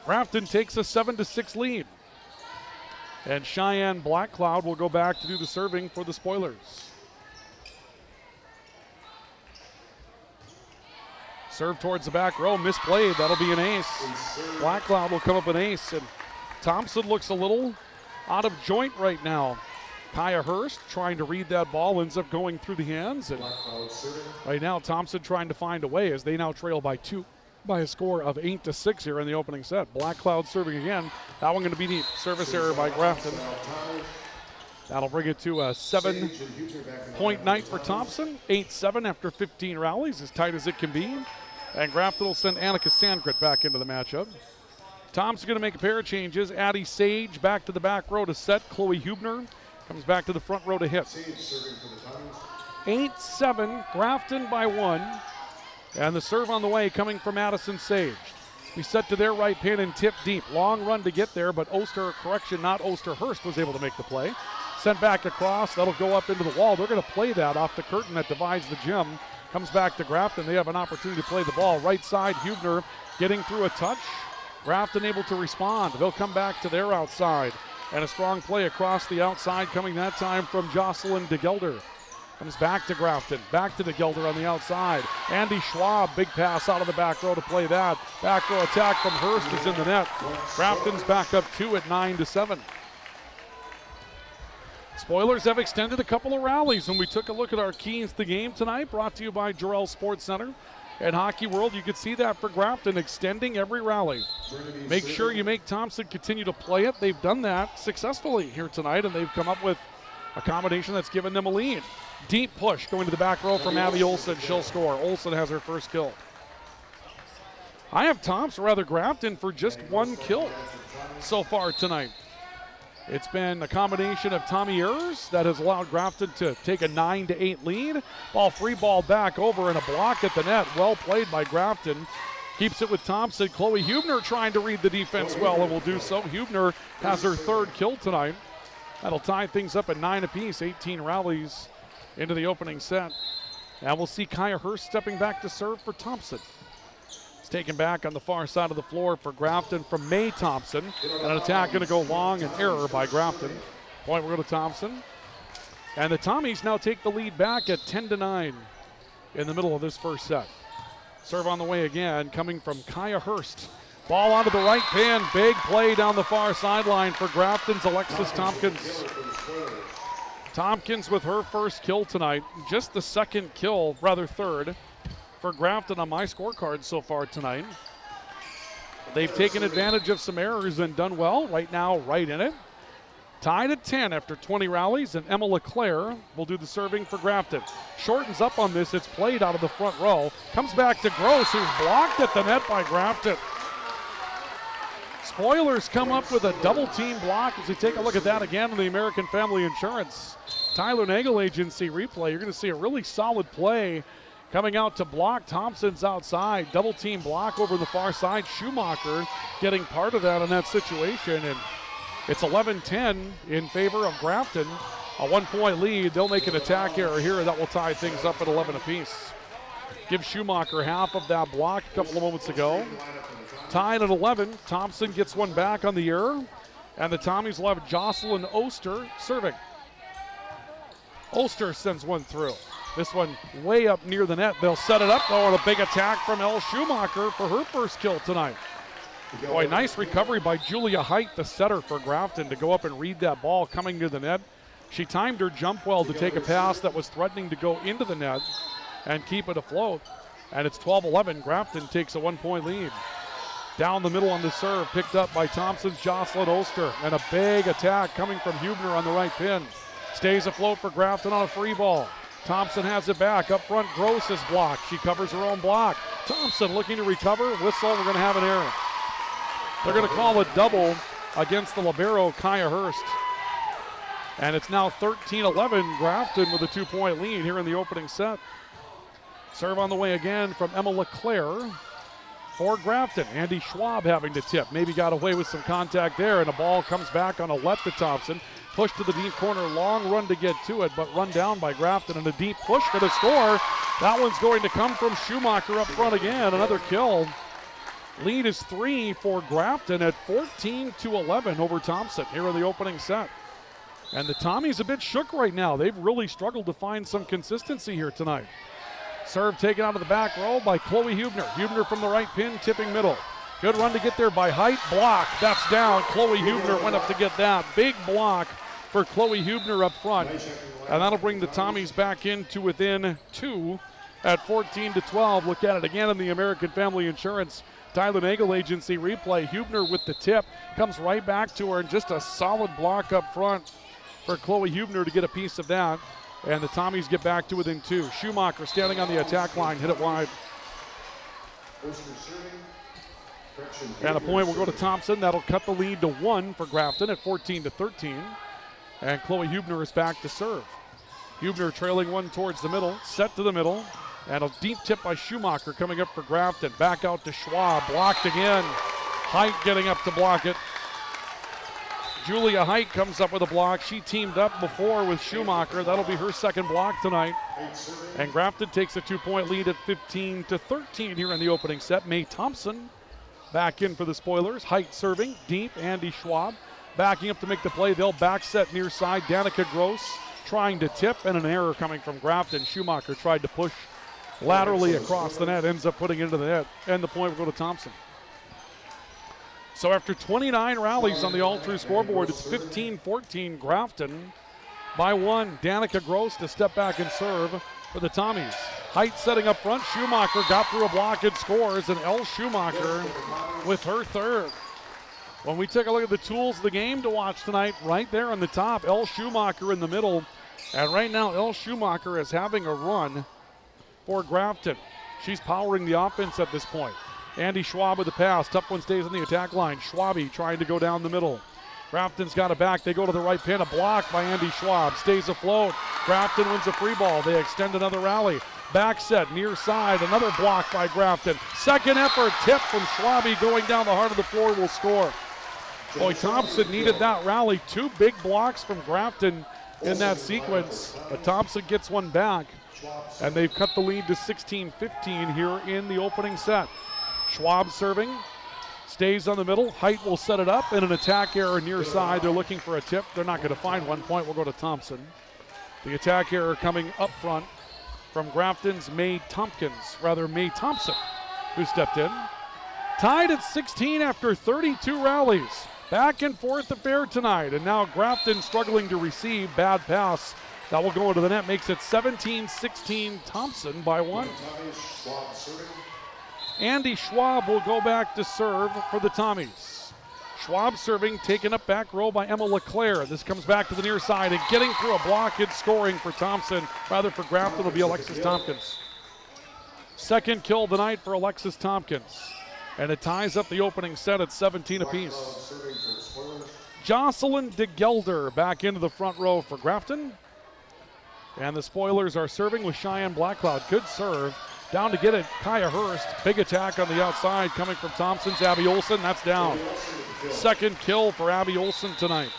Grafton takes a 7-6 lead. And Cheyenne Blackcloud will go back to do the serving for the Spoilers. Serve towards the back row, misplayed. That'll be an ace. Blackcloud will come up an ace, and Thompson looks a little out of joint right now. Kaya Hurst trying to read that ball, ends up going through the hands. And right now, Thompson trying to find a way as they now trail by a score of 8-6 here in the opening set. Blackcloud serving again. That one going to be the service error by Grafton. That'll bring it to a 7-point night for Thompson. 8-7 after 15 rallies, as tight as it can be. And Grafton will send Annika Sandgren back into the matchup. Thompson going to make a pair of changes. Addie Sage back to the back row to set. Chloe Hubner comes back to the front row to hit. 8-7, Grafton by 1. And the serve on the way coming from Madison Sage. We set to their right pin and tip deep. Long run to get there, but Osterhurst was able to make the play. Sent back across. That'll go up into the wall. They're going to play that off the curtain that divides the gym. Comes back to Grafton. They have an opportunity to play the ball. Right side, Hubner getting through a touch. Grafton able to respond. They'll come back to their outside. And a strong play across the outside coming that time from Jocelyn DeGelder. Comes back to Grafton, back to DeGelder on the outside. Andy Schwab, big pass out of the back row to play that. Back row attack from Hurst is in the net. Grafton's back up 2 at 9-7. Spoilers have extended a couple of rallies when we took a look at our keys to the game tonight, brought to you by Jarrell Sports Center and Hockey World. You could see that for Grafton, extending every rally. Make sure you make Thompson continue to play it. They've done that successfully here tonight, and they've come up with a combination that's given them a lead. Deep push going to the back row from Abby Olsen. She'll score. Olsen has her first kill. I have Grafton for just 1 kill so far tonight. It's been a combination of Tommy errors that has allowed Grafton to take a 9-8 lead. Free ball back over and a block at the net. Well played by Grafton. Keeps it with Thompson. Chloe Hubner trying to read the defense well and will do so. Hubner has her 3rd kill tonight. That'll tie things up at 9 apiece. 18 rallies into the opening set. Now we'll see Kaya Hurst stepping back to serve for Thompson. It's taken back on the far side of the floor for Grafton from May Thompson. And an attack going to go long, an error by Grafton. Point will go to Thompson. And the Tommies now take the lead back at 10-9 in the middle of this first set. Serve on the way again, coming from Kaya Hurst. Ball onto the right pin. Big play down the far sideline for Grafton's Alexis Tompkins. Tompkins with her first kill tonight. Just the second kill, rather third, for Grafton on my scorecard so far tonight. They've taken advantage of some errors and done well. Right now, right in it. Tied at 10 after 20 rallies, and Emma LeClaire will do the serving for Grafton. Shortens up on this. It's played out of the front row. Comes back to Gross, who's blocked at the net by Grafton. Spoilers come up with a double team block as we take a look at that again in the American Family Insurance Tyler Nagel Agency replay. You're going to see a really solid play coming out to block. Thompson's outside. Double team block over the far side. Schumacher getting part of that in that situation. And it's 11-10 in favor of Grafton. A 1-point lead. They'll make an attack error here that will tie things up at 11 apiece. Give Schumacher half of that block a couple of moments ago. Tied at 11. Thompson gets one back on the error. And the Tommies will have Jocelyn Oster serving. Oster sends one through. This one way up near the net. They'll set it up though, and a big attack from Elle Schumacher for her first kill tonight. Boy, nice recovery by Julia Height, the setter for Grafton, to go up and read that ball coming near the net. She timed her jump well to take a pass that was threatening to go into the net and keep it afloat. And it's 12-11. Grafton takes a 1-point lead. Down the middle on the serve, picked up by Thompson's Jocelyn Oster. And a big attack coming from Hubner on the right pin. Stays afloat for Grafton on a free ball. Thompson has it back. Up front, Gross is blocked. She covers her own block. Thompson looking to recover. Whistle, we're going to have an error. They're going to call a double against the libero, Kaya Hurst. And it's now 13-11. Grafton with a 2-point lead here in the opening set. Serve on the way again from Emma LeClaire for Grafton. Andy Schwab having to tip. Maybe got away with some contact there, and the ball comes back on a let to Thompson. Push to the deep corner, long run to get to it, but run down by Grafton, and a deep push for the score. That one's going to come from Schumacher up front again. Another kill. Lead is 3 for Grafton at 14-11 over Thompson here in the opening set. And the Tommies a bit shook right now. They've really struggled to find some consistency here tonight. Serve taken out of the back row by Chloe Hubner. Hubner from the right pin, tipping middle. Good run to get there by Height. Block. That's down. Chloe Hubner went up to get that. Big block for Chloe Hubner up front. And that'll bring the Tommies back into within 2 at 14-12. Look at it again in the American Family Insurance Tyler Nagel Agency replay. Hubner with the tip. Comes right back to her, and just a solid block up front for Chloe Hubner to get a piece of that. And the Tommies get back to within 2. Schumacher standing on the attack line, hit it wide. And a point will go to Thompson. That'll cut the lead to 1 for Grafton at 14-13. And Chloe Hubner is back to serve. Hubner trailing one towards the middle, set to the middle. And a deep tip by Schumacher coming up for Grafton. Back out to Schwab, blocked again. Height getting up to block it. Julia Height comes up with a block. She teamed up before with Schumacher. That'll be her second block tonight. And Grafton takes a 2-point lead at 15-13 here in the opening set. Mae Thompson back in for the Spoilers. Height serving, deep, Andy Schwab. Backing up to make the play. They'll back set near side. Danica Gross trying to tip, and an error coming from Grafton. Schumacher tried to push laterally across the net, ends up putting it into the net, and the point will go to Thompson. So after 29 rallies on the all-true scoreboard, it's 15-14 Grafton by 1. Danica Gross to step back and serve for the Tommies. Height setting up front. Schumacher got through a block and scores, and Elle Schumacher with her third. When we take a look at the tools of the game to watch tonight, right there on the top, Elle Schumacher in the middle. And right now, Elle Schumacher is having a run for Grafton. She's powering the offense at this point. Andy Schwab with the pass. Tough one stays on the attack line. Schwabi trying to go down the middle. Grafton's got it back. They go to the right pin. A block by Andy Schwab. Stays afloat. Grafton wins a free ball. They extend another rally. Back set near side. Another block by Grafton. Second effort. Tip from Schwabi going down the heart of the floor will score. Boy, Thompson needed that rally. 2 big blocks from Grafton in that sequence. But Thompson gets one back. And they've cut the lead to 16-15 here in the opening set. Schwab serving. Stays on the middle. Height will set it up, and an attack error near side. They're looking for a tip. They're not going to find one. Point will go to Thompson. The attack error coming up front from Grafton's May Thompson, who stepped in. Tied at 16 after 32 rallies. Back and forth affair tonight, and now Grafton struggling to receive. Bad pass. That will go into the net, makes it 17-16 Thompson by 1. Andy Schwab will go back to serve for the Tommies. Schwab serving, taken up back row by Emma LeClaire. This comes back to the near side and getting through a block and scoring for Thompson. Rather for Grafton will be Alexis Tompkins. Second kill tonight for Alexis Tompkins. And it ties up the opening set at 17 apiece. Jocelyn DeGelder back into the front row for Grafton. And the Spoilers are serving with Cheyenne Blackcloud. Good serve. Down to get it, Kaya Hurst. Big attack on the outside coming from Thompson's Abby Olson. That's down. Second kill for Abby Olson tonight.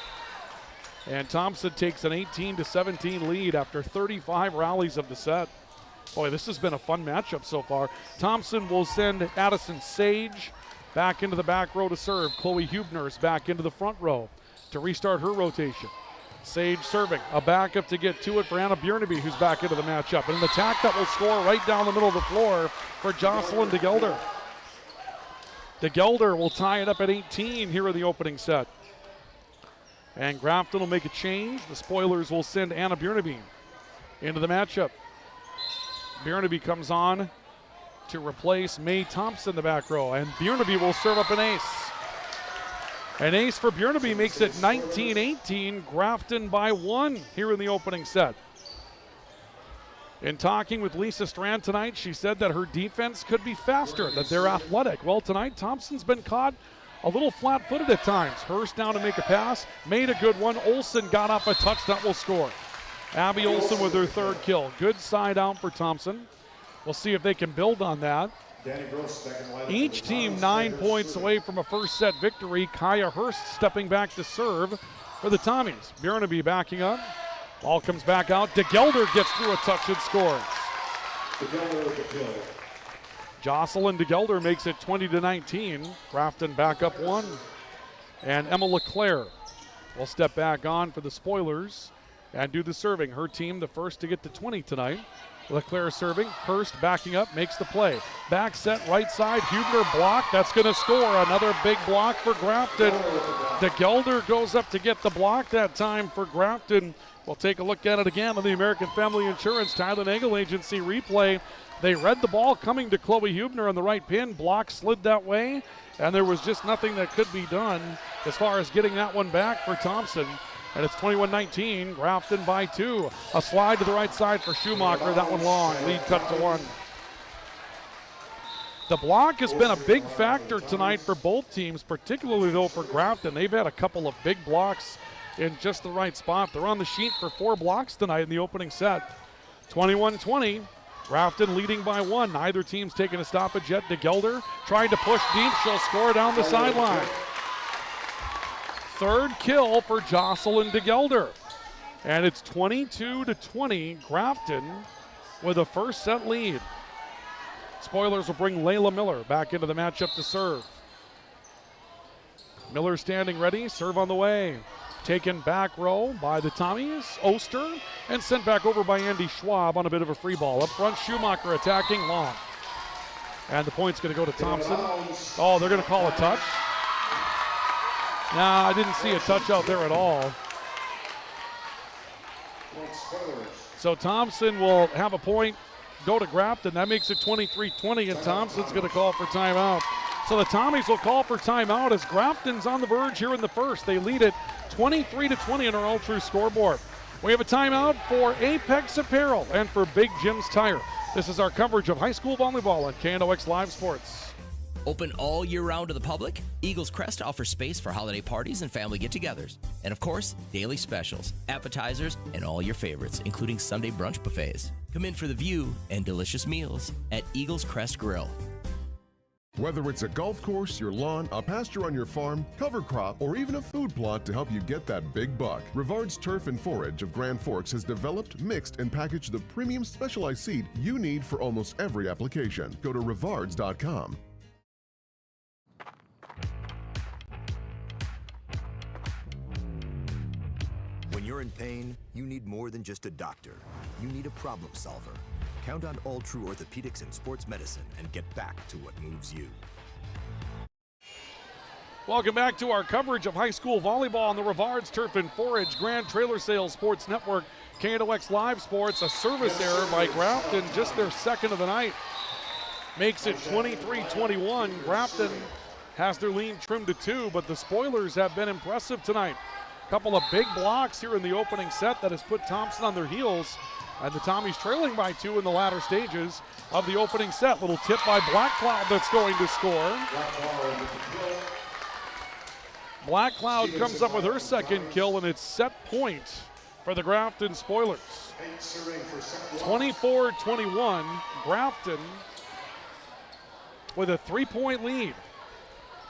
And Thompson takes an 18-17 lead after 35 rallies of the set. Boy, this has been a fun matchup so far. Thompson will send Addison Sage back into the back row to serve. Chloe Hubner's back into the front row to restart her rotation. Sage serving, a backup to get to it for Anna Bjornaby, who's back into the matchup. And an attack that will score right down the middle of the floor for Jocelyn DeGelder. DeGelder will tie it up at 18 here in the opening set. And Grafton will make a change. The Spoilers will send Anna Bjornaby into the matchup. Bjornaby comes on to replace May Thompson in the back row. And Bjornaby will serve up an ace. An ace for Bjornaby makes it 19-18, Grafton by 1 here in the opening set. In talking with Lisa Strand tonight, she said that her defense could be faster, that they're athletic. Well, tonight, Thompson's been caught a little flat-footed at times. Hurst down to make a pass, made a good one. Olsen got up a touch that will score. Abby Olsen with her third kill. Good side out for Thompson. We'll see if they can build on that. Each team 9 points away from a first set victory. Kaya Hurst stepping back to serve for the Tommies. Bjornaby backing up. Ball comes back out. DeGelder gets through a touch and scores. Jocelyn DeGelder makes it 20-19. Grafton back up 1. And Emma LeClaire will step back on for the Spoilers and do the serving. Her team the first to get to 20 tonight. LeClaire serving, Hurst backing up, makes the play. Back set, right side, Hubner blocked. That's going to score. Another big block for Grafton. DeGelder goes up to get the block that time for Grafton. We'll take a look at it again on the American Family Insurance Tyler Nagel Agency replay. They read the ball coming to Chloe Hubner on the right pin. Block slid that way, and there was just nothing that could be done as far as getting that one back for Thompson. And it's 21-19, Grafton by 2. A slide to the right side for Schumacher, that one long, lead cut to 1. The block has been a big factor tonight for both teams, particularly though for Grafton. They've had a couple of big blocks in just the right spot. They're on the sheet for 4 blocks tonight in the opening set. 21-20, Grafton leading by 1. Neither team's taking a stoppage yet. DeGelder trying to push deep, she'll score down the sideline. Third kill for Jocelyn DeGelder. And it's 22-20, Grafton with a first set lead. Spoilers will bring Layla Miller back into the matchup to serve. Miller standing ready, serve on the way. Taken back row by the Tommies, Oster, and sent back over by Andy Schwab on a bit of a free ball. Up front, Schumacher attacking long. And the point's going to go to Thompson. Oh, they're going to call a touch. Nah, I didn't see a touch out there at all. So Thompson will have a point, go to Grafton. That makes it 23-20, and Thompson's going to call for timeout. So the Tommies will call for timeout as Grafton's on the verge here in the first. They lead it 23-20 on our All-True scoreboard. We have a timeout for Apex Apparel and for Big Jim's Tire. This is our coverage of high school volleyball on KNOX Live Sports. Open all year round to the public, Eagles Crest offers space for holiday parties and family get-togethers. And of course, daily specials, appetizers, and all your favorites, including Sunday brunch buffets. Come in for the view and delicious meals at Eagles Crest Grill. Whether it's a golf course, your lawn, a pasture on your farm, cover crop, or even a food plot to help you get that big buck, Rivard's Turf and Forage of Grand Forks has developed, mixed, and packaged the premium specialized seed you need for almost every application. Go to rivards.com. pain, you need more than just a doctor. You need a problem solver. Count on All True Orthopedics and Sports Medicine and get back to what moves you. Welcome back to our coverage of high school volleyball on the Rivards Turf and Forage Grand Trailer Sales Sports Network, KNOX Live Sports. A service error by Grafton, just their second of the night. Makes it 23-21. Grafton has their lead trimmed to 2, but the Spoilers have been impressive tonight. A couple of big blocks here in the opening set that has put Thompson on their heels, and the Tommies trailing by 2 in the latter stages of the opening set. Little tip by Black Cloud that's going to score. Black Cloud comes up with her second kill, and it's set point for the Grafton Spoilers. 24-21, Grafton with a 3-point lead.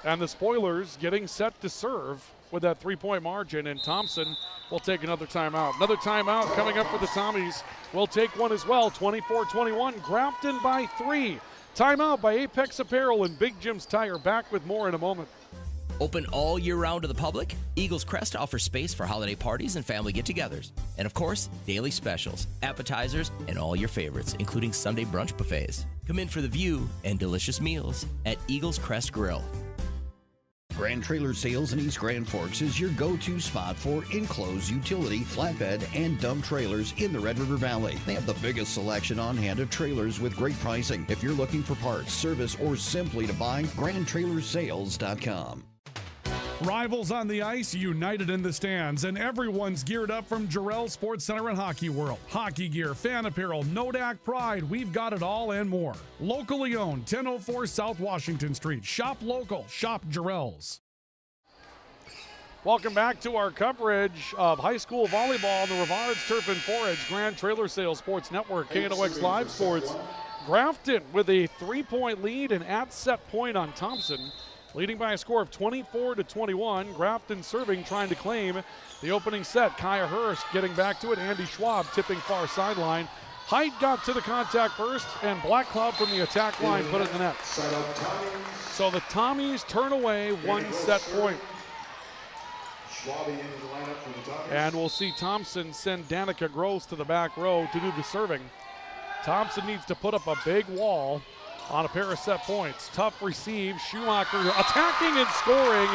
And the Spoilers getting set to serve with that 3-point margin, and Thompson will take another timeout. Another timeout coming up for the Tommies. Will take one as well. 24-21, Grafton by 3. Timeout by Apex Apparel and Big Jim's Tire. Back with more in a moment. Open all year round to the public, Eagles Crest offers space for holiday parties and family get-togethers. And of course, daily specials, appetizers, and all your favorites, including Sunday brunch buffets. Come in for the view and delicious meals at Eagles Crest Grill. Grand Trailer Sales in East Grand Forks is your go-to spot for enclosed utility, flatbed, and dump trailers in the Red River Valley. They have the biggest selection on hand of trailers with great pricing. If you're looking for parts, service, or simply to buy, GrandTrailersales.com. Rivals on the ice, united in the stands, and everyone's geared up from Jarrell Sports Center and Hockey World. Hockey gear, fan apparel, Nodak Pride, we've got it all and more. Locally owned, 1004 South Washington Street. Shop local, shop Jarrell's. Welcome back to our coverage of high school volleyball on the Rivards Turf and Forage Grand Trailer Sales Sports Network, KNOX Live Sports. Grafton with a 3-point lead and at set point on Thompson, leading by a score of 24-21. Grafton serving, trying to claim the opening set. Kaya Hurst getting back to it. Andy Schwab tipping far sideline. Height got to the contact first, and Black Cloud from the attack line put it in the net. So the Tommies turn away one set point. And we'll see Thompson send Danica Gross to the back row to do the serving. Thompson needs to put up a big wall on a pair of set points. Tough receive. Schumacher attacking and scoring.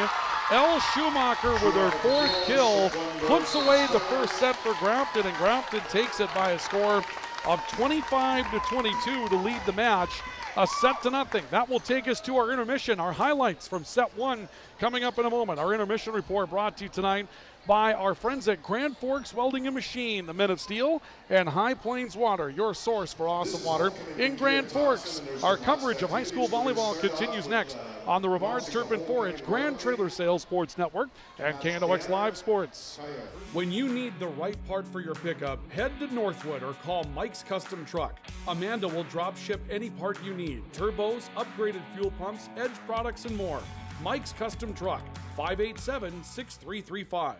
Elle Schumacher with her 4th kill puts away the first set for Grafton, and Grafton takes it by a score of 25-22 to lead the match. A set to nothing. That will take us to our intermission. Our highlights from set 1 coming up in a moment. Our intermission report brought to you tonight by our friends at Grand Forks Welding and Machine, the Men of Steel, and High Plains Water, your source for awesome water in Grand Forks. Our coverage of high school volleyball continues next on the Rivards Turf and Forage Grand Trailer Sales Sports Network and KNOX Live Sports. When you need the right part for your pickup, head to Northwood or call Mike's Custom Truck. Amanda will drop ship any part you need. Turbos, upgraded fuel pumps, Edge products, and more. Mike's Custom Truck, 587-6335.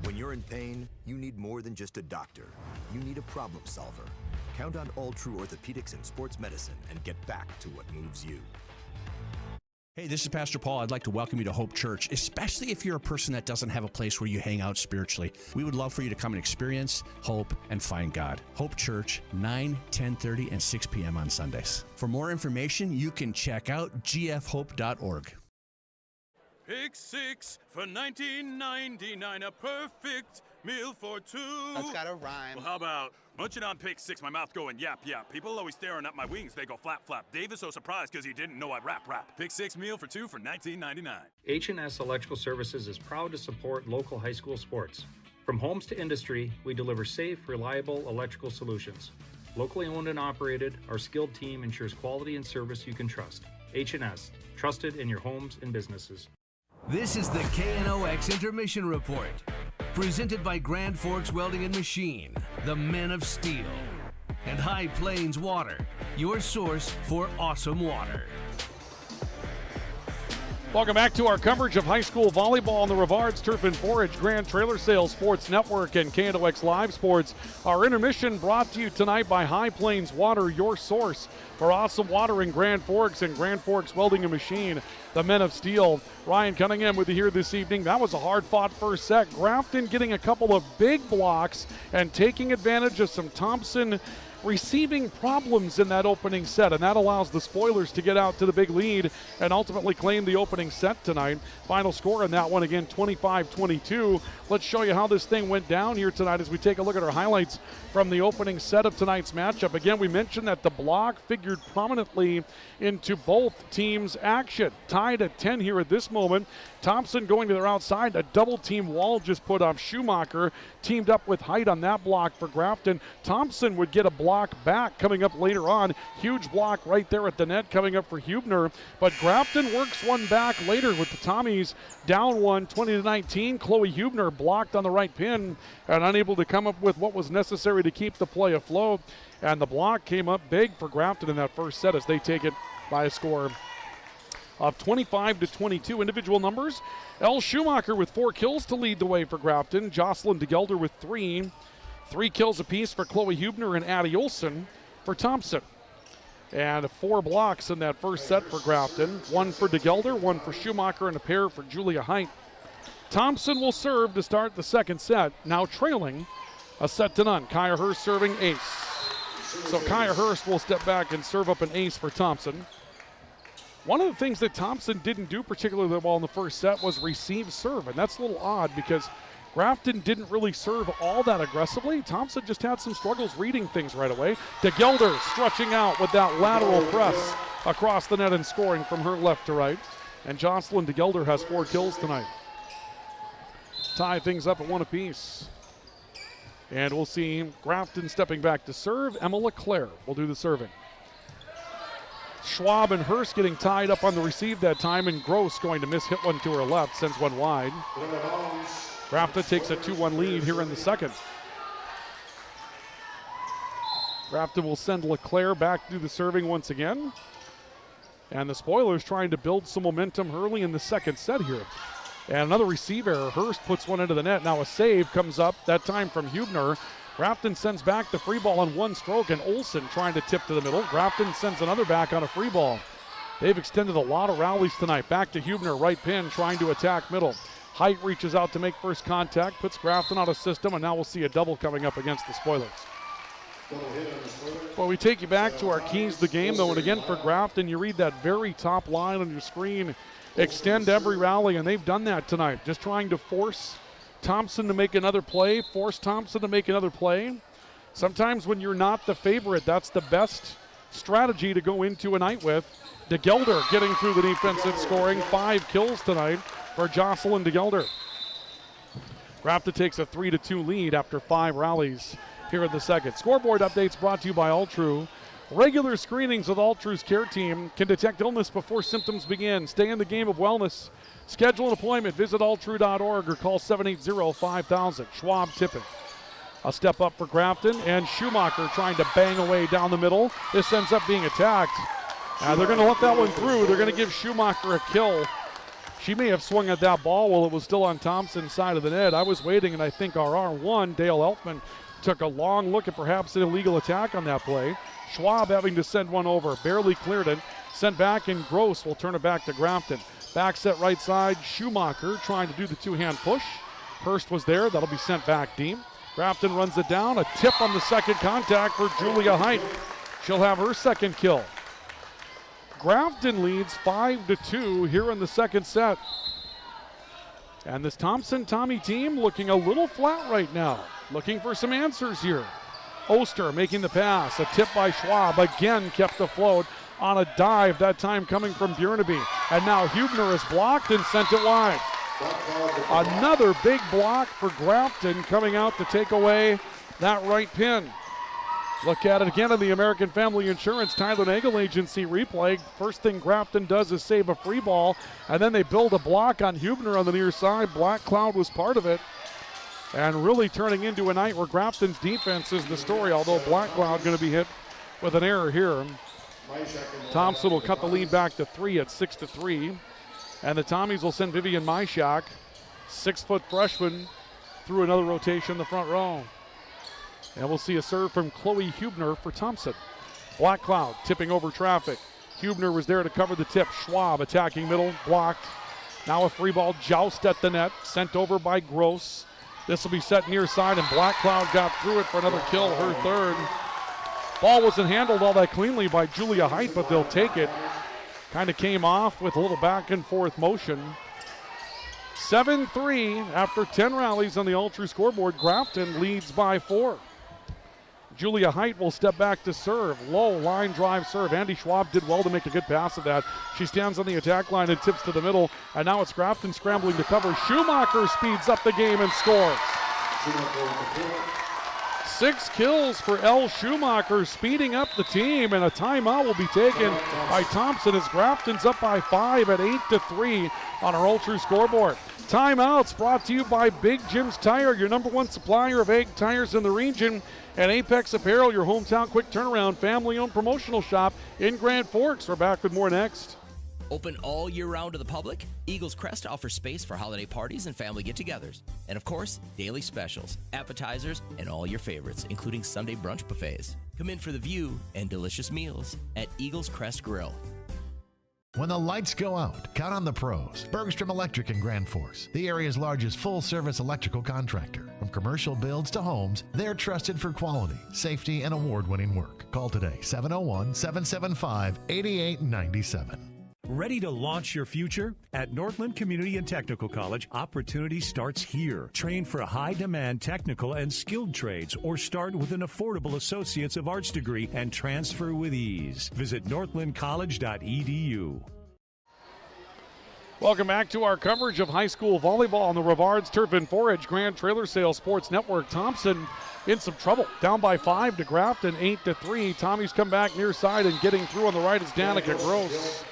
When you're in pain, you need more than just a doctor. You need a problem solver. Count on All True Orthopedics and Sports Medicine and get back to what moves you. Hey, this is Pastor Paul. I'd like to welcome you to Hope Church, especially if you're a person that doesn't have a place where you hang out spiritually. We would love for you to come and experience hope and find God. Hope Church, 9, 10:30, and 6 p.m. on Sundays. For more information, you can check out gfhope.org. Pick 6 for $19.99, a perfect meal for 2. That's gotta rhyme. Well, how about munching on Pick 6, my mouth going yap, yap. People always staring at my wings, they go flap, flap. Dave is so surprised because he didn't know I'd rap. Pick 6 meal for 2 for $19.99. H&S Electrical Services is proud to support local high school sports. From homes to industry, we deliver safe, reliable electrical solutions. Locally owned and operated, our skilled team ensures quality and service you can trust. H&S, trusted in your homes and businesses. This is the KNOX Intermission Report, presented by Grand Forks Welding and Machine, the Men of Steel, and High Plains Water, your source for awesome water. Welcome back to our coverage of high school volleyball on the Rivards Turf and Forage Grand Trailer Sales Sports Network and KNOX Live Sports. Our intermission brought to you tonight by High Plains Water, your source for awesome water in Grand Forks and Grand Forks Welding and Machine. The Men of Steel. Ryan Cunningham with you here this evening. That was a hard-fought first set. Grafton getting a couple of big blocks and taking advantage of some Thompson receiving problems in that opening set, and that allows the Spoilers to get out to the big lead and ultimately claim the opening set tonight. Final score in that one, again, 25-22. Let's show you how this thing went down here tonight as we take a look at our highlights from the opening set of tonight's matchup. Again, we mentioned that the block figured prominently into both teams' action. Tied at 10 here at this moment. Thompson going to their outside. A double-team wall just put off Schumacher. Teamed up with Height on that block for Grafton. Thompson would get a block back coming up later on. Huge block right there at the net coming up for Huebner. But Grafton works one back later with the Tommies down one, 20-19. Chloe Huebner blocked on the right pin and unable to come up with what was necessary to keep the play afloat. And the block came up big for Grafton in that first set as they take it by a score of 25-22. Individual numbers. Elle Schumacher with 4 kills to lead the way for Grafton. Jocelyn DeGelder with 3. 3 kills apiece for Chloe Huebner and Addie Olson for Thompson. And 4 blocks in that first set for Grafton. 1 for DeGelder, 1 for Schumacher, and a pair for Julia Height. Thompson will serve to start the second set, now trailing a set to none. Kaya Hurst serving ace. So Kaya Hurst will step back and serve up an ace for Thompson. One of the things that Thompson didn't do particularly well in the first set was receive serve, and that's a little odd because Grafton didn't really serve all that aggressively. Thompson just had some struggles reading things right away. DeGelder stretching out with that lateral press across the net and scoring from her left to right. And Jocelyn DeGelder has 4 kills tonight. Tie things up at 1 apiece. And we'll see Grafton stepping back to serve. Emma LeClaire will do the serving. Schwab and Hurst getting tied up on the receive that time, and Gross going to miss, hit one to her left, sends one wide. Grafton takes a 2-1 lead here in the second. Grafton will send LeClaire back to do the serving once again. And the Spoilers trying to build some momentum early in the second set here. And another receive error. Hurst puts one into the net. Now a save comes up, that time from Huebner. Grafton sends back the free ball on 1 stroke, and Olsen trying to tip to the middle. Grafton sends another back on a free ball. They've extended a lot of rallies tonight. Back to Huebner, right pin, trying to attack middle. Height reaches out to make first contact, puts Grafton out of system, and now we'll see a double coming up against the Spoilers. Well, we take you back to our keys to the game, though, and again for Grafton, you read that very top line on your screen. Extend every rally, and they've done that tonight. Just trying to force Thompson to make another play, force Thompson to make another play. Sometimes when you're not the favorite, that's the best strategy to go into a night with. DeGelder getting through the defense and scoring. 5 kills tonight for Jocelyn DeGelder. Grafton takes a 3-2 lead after 5 rallies here in the second. Scoreboard updates brought to you by Altru. Regular screenings with Altru's care team can detect illness before symptoms begin. Stay in the game of wellness. Schedule an appointment. Visit altru.org or call 780-5000. Schwab tipping. A step up for Grafton, and Schumacher trying to bang away down the middle. This ends up being attacked. They're going to let that one through. They're going to give Schumacher a kill. She may have swung at that ball while it was still on Thompson's side of the net. I was waiting, and I think our R1, Dale Elfman, took a long look at perhaps an illegal attack on that play. Schwab having to send one over. Barely cleared it. Sent back, and Gross will turn it back to Grafton. Back set right side. Schumacher trying to do the 2-hand push. Hurst was there. That'll be sent back deep. Grafton runs it down. A tip on the second contact for Julia Height. She'll have her second kill. Grafton leads 5-2 here in the second set. And this Thompson-Tommy team looking a little flat right now. Looking for some answers here. Oster making the pass. A tip by Schwab. Again kept afloat on a dive, that time coming from Bjornaby. And now Huebner is blocked and sent it wide. Another big block for Grafton coming out to take away that right pin. Look at it again in the American Family Insurance Tyler Nagel Agency replay. First thing Grafton does is save a free ball, and then they build a block on Huebner on the near side. Black Cloud was part of it. And really turning into a night where Grafton's defense is the story, although Black Cloud going to be hit with an error here. Thompson will cut the lead back to 3 at 6-3. And the Tommies will send Vivian Myshak, 6-foot freshman, through another rotation in the front row. And we'll see a serve from Chloe Hubner for Thompson. Black Cloud tipping over traffic. Hubner was there to cover the tip. Schwab attacking middle, blocked. Now a free ball joust at the net, sent over by Gross. This will be set near side, and Black Cloud got through it for another kill, her third. Ball wasn't handled all that cleanly by Julia Height, but they'll take it. Kind of came off with a little back and forth motion. 7-3 after 10 rallies on the All-True scoreboard. Grafton leads by 4. Julia Height will step back to serve. Low line drive serve. Andy Schwab did well to make a good pass of that. She stands on the attack line and tips to the middle. And now it's Grafton scrambling to cover. Schumacher speeds up the game and scores. 6 kills for Elle Schumacher, speeding up the team. And a timeout will be taken by Thompson as Grafton's up by 5 at 8-3 on our All-True scoreboard. Timeouts brought to you by Big Jim's Tire, your #1 supplier of egg tires in the region, and Apex Apparel, your hometown quick turnaround, family-owned promotional shop in Grand Forks. We're back with more next. Open all year round to the public, Eagles Crest offers space for holiday parties and family get-togethers. And of course, daily specials, appetizers, and all your favorites, including Sunday brunch buffets. Come in for the view and delicious meals at Eagles Crest Grill. When the lights go out, count on the pros. Bergstrom Electric in Grand Forks, the area's largest full-service electrical contractor. From commercial builds to homes, they're trusted for quality, safety, and award-winning work. Call today, 701-775-8897. Ready to launch your future? At Northland Community and Technical College, opportunity starts here. Train for high-demand technical and skilled trades, or start with an affordable Associates of Arts degree and transfer with ease. Visit northlandcollege.edu. Welcome back to our coverage of high school volleyball on the Rivards Turf and Forage Grand Trailer Sales Sports Network. Thompson in some trouble, down by 5 to Grafton, 8-3. Tommies come back near side, and getting through on the right is Danica Gross.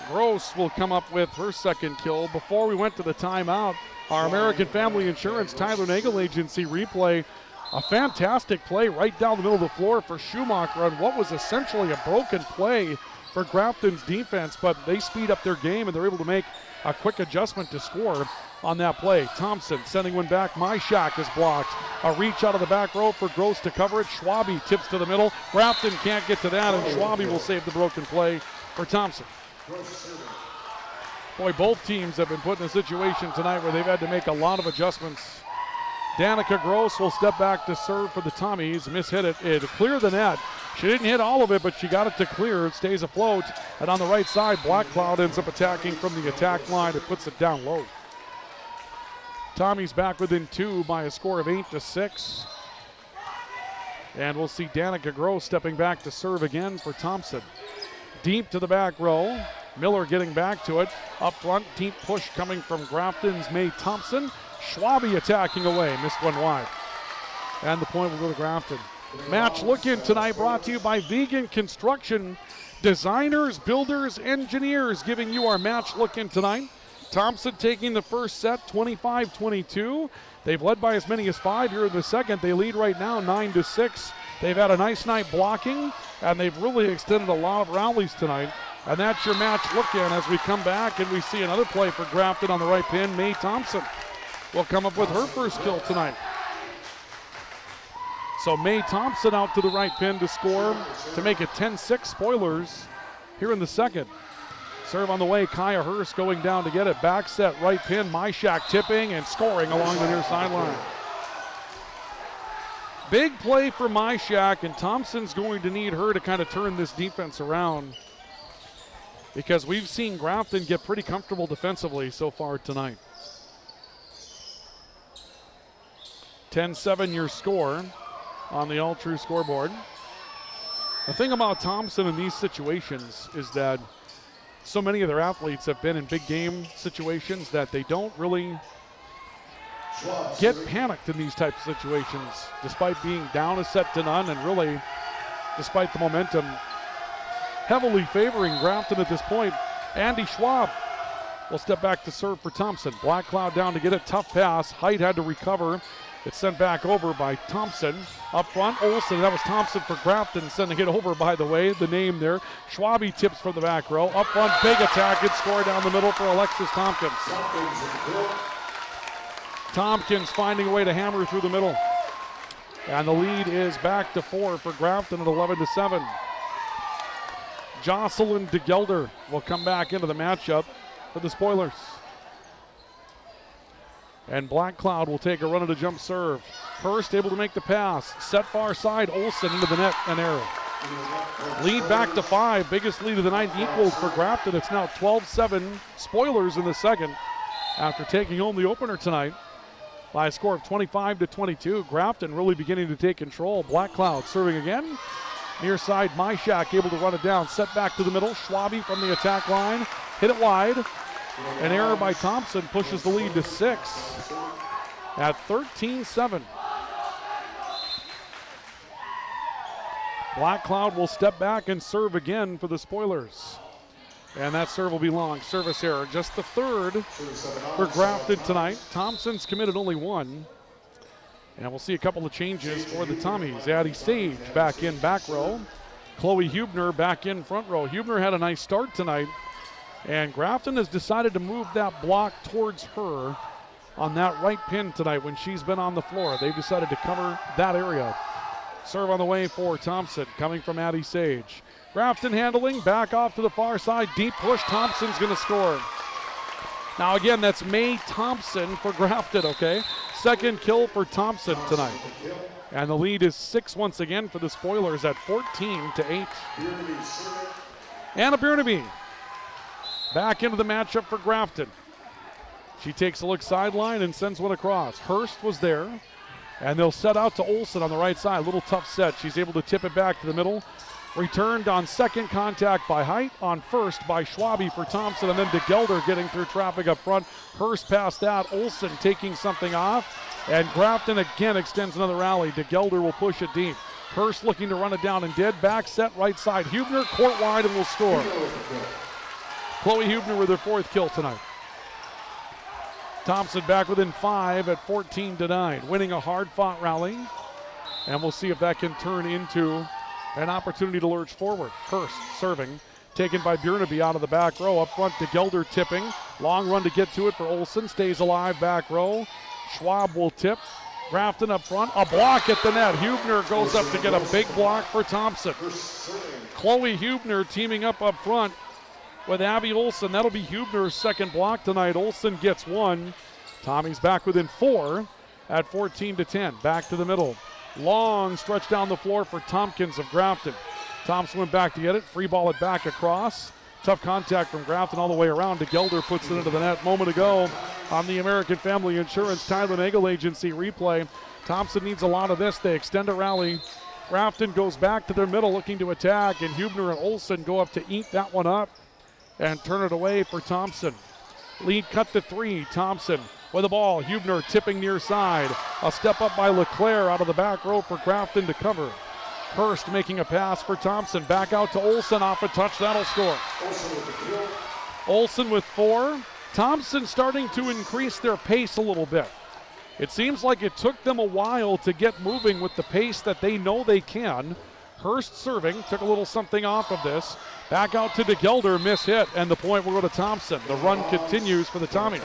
Gross will come up with her second kill. Before we went to the timeout, our American Family Insurance Tyler Nagel Agency replay. A fantastic play right down the middle of the floor for Schumacher on what was essentially a broken play for Grafton's defense, but they speed up their game and they're able to make a quick adjustment to score on that play. Thompson sending one back. Myshak is blocked. A reach out of the back row for Gross to cover it. Schwabe tips to the middle. Grafton can't get to that, and Schwabe will save the broken play for Thompson. Boy, both teams have been put in a situation tonight where they've had to make a lot of adjustments. Danica Gross will step back to serve for the Tommies. Mishit it. It cleared the net. She didn't hit all of it, but she got it to clear. It stays afloat. And on the right side, Black Cloud ends up attacking from the attack line. It puts it down low. Tommies back within 2 by a score of 8-6. And we'll see Danica Gross stepping back to serve again for Thompson. Deep to the back row. Miller getting back to it. Up front, deep push coming from Grafton's May Thompson. Schwabe attacking away. Missed one wide. And the point will go to Grafton. Match look-in tonight brought to you by Vegan Construction. Designers, builders, engineers giving you our match look-in tonight. Thompson taking the first set, 25-22. They've led by as many as 5 here in the second. They lead right now 9-6. They've had a nice night blocking, and they've really extended a lot of rallies tonight. And that's your match look-in as we come back and we see another play for Grafton on the right pin. May Thompson will come up with her first kill tonight. So May Thompson out to the right pin to score to make it 10-6 spoilers here in the second. Serve on the way, Kaya Hurst going down to get it. Back set, right pin, Myshak tipping and scoring along the near sideline. Big play for Myshak, and Thompson's going to need her to kind of turn this defense around, because we've seen Grafton get pretty comfortable defensively so far tonight. 10-7 your score on the All-True scoreboard. The thing about Thompson in these situations is that so many of their athletes have been in big game situations that they don't really get panicked in these types of situations, despite being down a set to none, and really, despite the momentum heavily favoring Grafton at this point. Andy Schwab will step back to serve for Thompson. Black Cloud down to get it. Tough pass. Height had to recover. It's sent back over by Thompson. Up front, Olsen. That was Thompson for Grafton, sending it over, by the way, the name there. Schwabe tips from the back row. Up front, big attack. Good score down the middle for Alexis Tompkins. Tompkins finding a way to hammer through the middle. And the lead is back to 4 for Grafton at 11-7. Jocelyn DeGelder will come back into the matchup for the Spoilers. And Black Cloud will take a run at a jump serve. Hurst able to make the pass. Set far side, Olsen into the net, an error. Lead back to 5. Biggest lead of the night equals for Grafton. It's now 12-7 Spoilers in the second after taking home the opener tonight by a score of 25-22. Grafton really beginning to take control. Black Cloud serving again. Near side, Myshak able to run it down. Set back to the middle. Schwabe from the attack line. Hit it wide. An error by Thompson pushes the lead to 6 at 13-7. Black Cloud will step back and serve again for the Spoilers. And that serve will be long. Service error, just the third for Grafton tonight. Thompson's committed only 1. And we'll see a couple of changes for the Tommies. Addie Sage back in back row. Chloe Hubner back in front row. Hubner had a nice start tonight. And Grafton has decided to move that block towards her on that right pin tonight when she's been on the floor. They've decided to cover that area. Serve on the way for Thompson, coming from Addie Sage. Grafton handling, back off to the far side. Deep push, Thompson's going to score. Now again, that's May Thompson for Grafton, okay? Second kill for Thompson tonight. And the lead is 6 once again for the Spoilers at 14-8. Anna Biernaby back into the matchup for Grafton. She takes a look sideline and sends one across. Hurst was there, and they'll set out to Olsen on the right side. Little tough set. She's able to tip it back to the middle. Returned on second contact by Height, on first by Schwabe for Thompson, and then DeGelder getting through traffic up front. Hurst past that. Olsen taking something off, and Grafton again extends another rally. DeGelder will push it deep. Hurst looking to run it down and dead. Back set right side. Hubner court wide and will score. Chloe Hubner with her 4th kill tonight. Thompson back within 5 at 14-9, winning a hard-fought rally. And we'll see if that can turn into an opportunity to lurch forward. Hurst serving, taken by Biernaby out of the back row. Up front, DeGelder tipping. Long run to get to it for Olsen. Stays alive back row. Schwab will tip. Grafton up front. A block at the net. Hubner goes up to get a big block for Thompson. Chloe Hubner teaming up front with Abby Olsen. That'll be Hubner's second block tonight. Olsen gets 1. Tommy's back within 4 at 14-10. Back to the middle. Long stretch down the floor for Tompkins of Grafton. Thompson went back to get it. Free ball it back across. Tough contact from Grafton all the way around. DeGelder puts it into the net. Moment ago on the American Family Insurance Tyler Nagel Agency replay. Thompson needs a lot of this. They extend a rally. Grafton goes back to their middle looking to attack, and Hubner and Olsen go up to eat that one up and turn it away for Thompson. Lead cut to 3. Thompson with the ball. Hubner tipping near side. A step up by LeClaire out of the back row for Grafton to cover. Hurst making a pass for Thompson. Back out to Olsen off a touch. That'll score. Olsen with 4. Thompson starting to increase their pace a little bit. It seems like it took them a while to get moving with the pace that they know they can. Hurst serving, took a little something off of this. Back out to DeGelder, miss hit, and the point will go to Thompson. The run continues for the Tommies.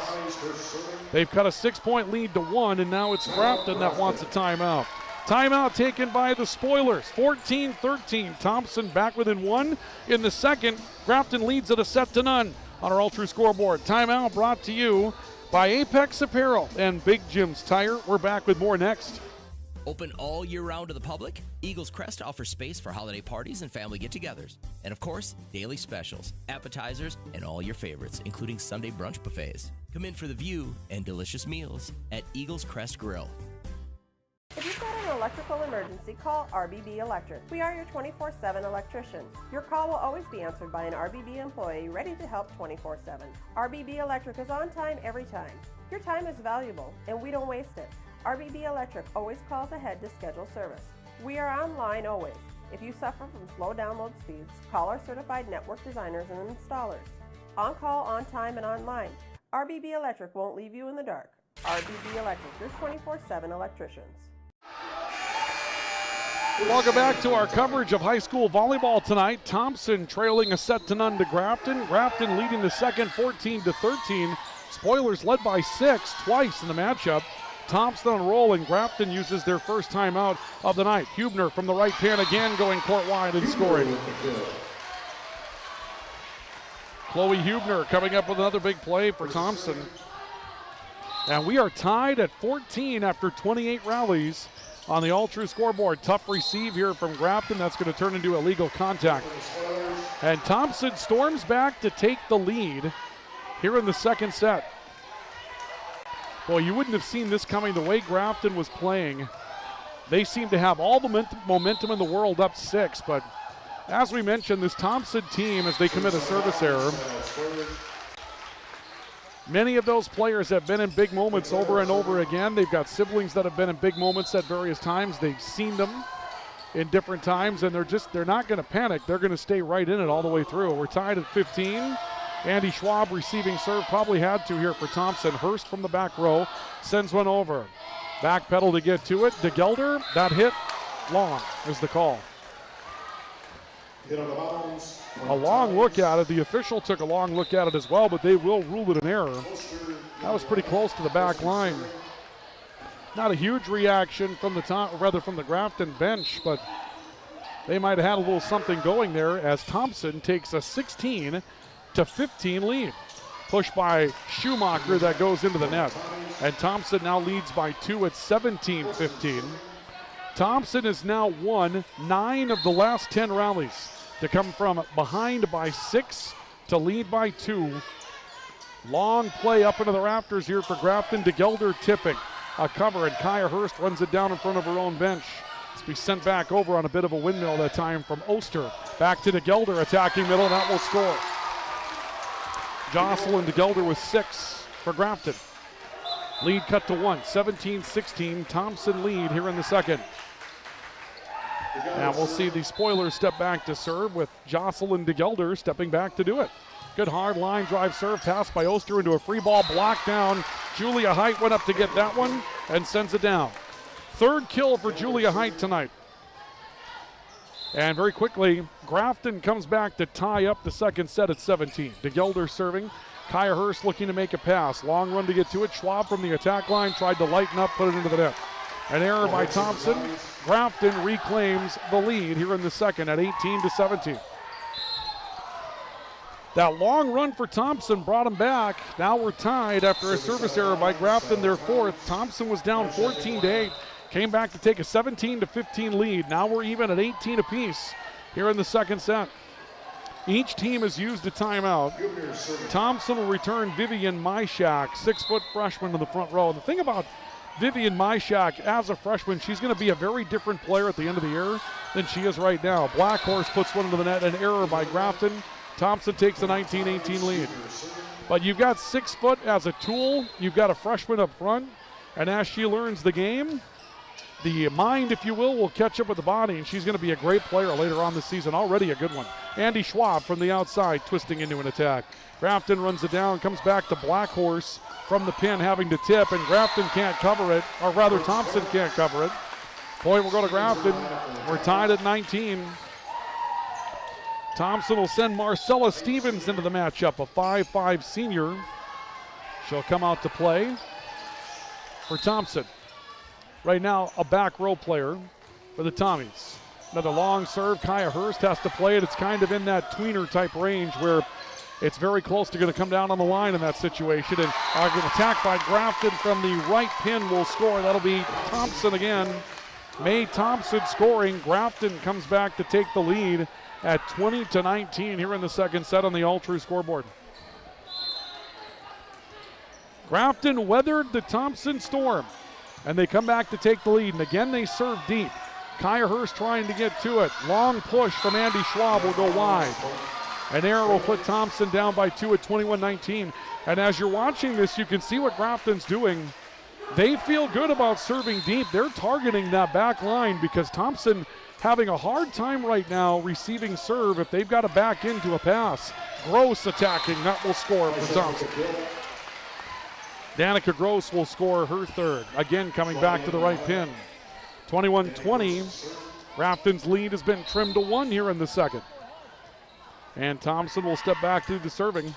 They've cut a 6-point lead to 1, and now it's Grafton that wants a timeout. Timeout taken by the Spoilers, 14-13. Thompson back within 1 in the second. Grafton leads at a set to none on our All-True scoreboard. Timeout brought to you by Apex Apparel and Big Jim's Tire. We're back with more next. Open all year round to the public, Eagles Crest offers space for holiday parties and family get-togethers. And of course, daily specials, appetizers, and all your favorites, including Sunday brunch buffets. Come in for the view and delicious meals at Eagles Crest Grill. If you've got an electrical emergency, call RBB Electric. We are your 24/7 electrician. Your call will always be answered by an RBB employee ready to help 24/7. RBB Electric is on time every time. Your time is valuable, and we don't waste it. RBB Electric always calls ahead to schedule service. We are online always. If you suffer from slow download speeds, call our certified network designers and installers. On call, on time, and online. RBB Electric won't leave you in the dark. RBB Electric, your 24/7 electricians. Welcome back to our coverage of high school volleyball tonight. Thompson trailing a set to none to Grafton. Grafton leading the second 14-13. Spoilers led by 6 twice in the matchup. Thompson on a roll, and Grafton uses their first timeout of the night. Hubner from the right pan again, going court wide and scoring. Chloe Hubner coming up with another big play for Thompson. And we are tied at 14 after 28 rallies on the all-true scoreboard. Tough receive here from Grafton. That's going to turn into illegal contact. And Thompson storms back to take the lead here in the second set. Boy, you wouldn't have seen this coming the way Grafton was playing. They seem to have all the momentum in the world up 6, but as we mentioned, this Thompson team, as they commit a service error, many of those players have been in big moments over and over again. They've got siblings that have been in big moments at various times. They've seen them in different times, and they're not going to panic. They're going to stay right in it all the way through. We're tied at 15. Andy Schwab receiving serve, probably had to here for Thompson. Hurst from the back row sends one over. Back pedal to get to it. DeGelder, that hit long is the call. A long look at it. The official took a long look at it as well, but they will rule it an error. That was pretty close to the back line. Not a huge reaction from the Grafton bench, but they might have had a little something going there as Thompson takes a 16-15 lead. Push by Schumacher that goes into the net. And Thompson now leads by 2 at 17-15. Thompson has now won 9 of the last 10 rallies to come from behind by 6 to lead by 2. Long play up into the rafters here for Grafton. DeGelder tipping a cover, and Kaya Hurst runs it down in front of her own bench. It's be sent back over on a bit of a windmill that time from Oster. Back to DeGelder attacking middle, and that will score. Jocelyn DeGelder with 6 for Grafton. Lead cut to 1, 17-16. Thompson lead here in the second. And we'll see the Spoilers step back to serve with Jocelyn DeGelder stepping back to do it. Good hard line drive serve, pass by Oster into a free ball, blocked down. Julia Height went up to get that one and sends it down. Third kill for Julia Height tonight. And very quickly, Grafton comes back to tie up the second set at 17. DeGelder serving. Kaya Hurst looking to make a pass. Long run to get to it. Schwab from the attack line tried to lighten up, put it into the net. An error by Thompson. Grafton reclaims the lead here in the second at 18-17. That long run for Thompson brought him back. Now we're tied after a service error by Grafton, their 4th. Thompson was down 14-8. Came back to take a 17-15 lead. Now we're even at 18 apiece here in the second set. Each team has used a timeout. Thompson will return Vivian Myshak, 6-foot freshman in the front row. And the thing about Vivian Myshak as a freshman, she's going to be a very different player at the end of the year than she is right now. Blackhorse puts one into the net, an error by Grafton. Thompson takes a 19-18 lead. But you've got 6 foot as a tool. You've got a freshman up front. And as she learns the game, the mind, if you will catch up with the body, and she's going to be a great player later on this season, already a good one. Andy Schwab from the outside, twisting into an attack. Grafton runs it down, comes back to Blackhorse from the pin, having to tip, and Grafton can't cover it, or rather Thompson can't cover it. Point will go to Grafton. We're tied at 19. Thompson will send Marcella Stevens into the matchup, a 5'5 senior. She'll come out to play for Thompson. Right now, a back row player for the Tommies. Another long serve. Kaya Hurst has to play it. It's kind of in that tweener type range where it's very close to going to come down on the line in that situation. And an attack by Grafton from the right pin will score. That'll be Thompson again. Mae Thompson scoring. Grafton comes back to take the lead at 20-19 here in the second set on the all-true scoreboard. Grafton weathered the Thompson storm, and they come back to take the lead. And again, they serve deep. Kaya Hurst trying to get to it. Long push from Andy Schwab will go wide. An error will put Thompson down by 2 at 21-19. And as you're watching this, you can see what Grafton's doing. They feel good about serving deep. They're targeting that back line because Thompson having a hard time right now receiving serve if they've got to back into a pass. Gross attacking, that will score for Thompson. Danica Gross will score her third. Again, coming back to the right pin. 21-20. Grafton's lead has been trimmed to 1 here in the second. And Thompson will step back to the serving.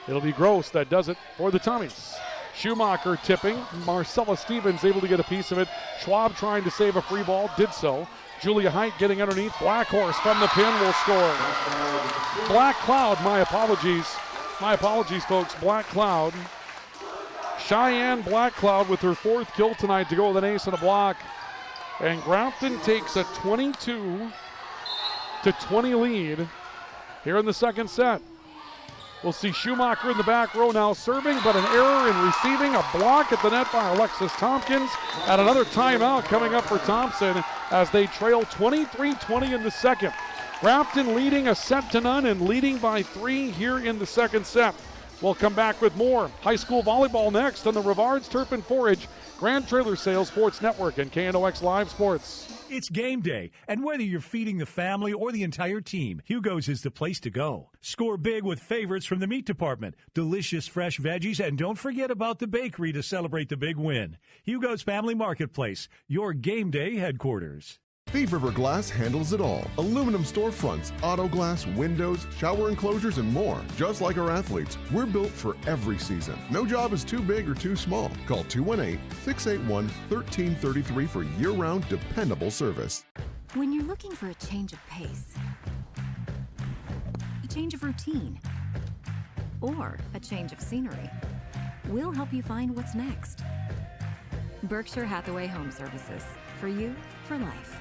It'll be Gross that does it for the Tommies. Schumacher tipping. Marcella Stevens able to get a piece of it. Schwab trying to save a free ball, did so. Julia Height getting underneath. Blackhorse from the pin will score. Black Cloud, my apologies. My apologies, folks. Black Cloud. Cheyenne Black Cloud with her 4th kill tonight to go with an ace and a block. And Grafton takes a 22-20 lead here in the second set. We'll see Schumacher in the back row now serving, but an error in receiving, a block at the net by Alexis Tompkins, and another timeout coming up for Thompson as they trail 23-20 in the second. Grafton leading a set to none and leading by 3 here in the second set. We'll come back with more high school volleyball next on the Rivards Turf and Forage Grand Trailer Sales Sports Network and KNOX Live Sports. It's game day, and whether you're feeding the family or the entire team, Hugo's is the place to go. Score big with favorites from the meat department, delicious fresh veggies, and don't forget about the bakery to celebrate the big win. Hugo's Family Marketplace, your game day headquarters. Thief River Glass handles it all. Aluminum storefronts, auto glass, windows, shower enclosures, and more. Just like our athletes, we're built for every season. No job is too big or too small. Call 218-681-1333 for year-round dependable service. When you're looking for a change of pace, a change of routine, or a change of scenery, we'll help you find what's next. Berkshire Hathaway Home Services. For you, for life.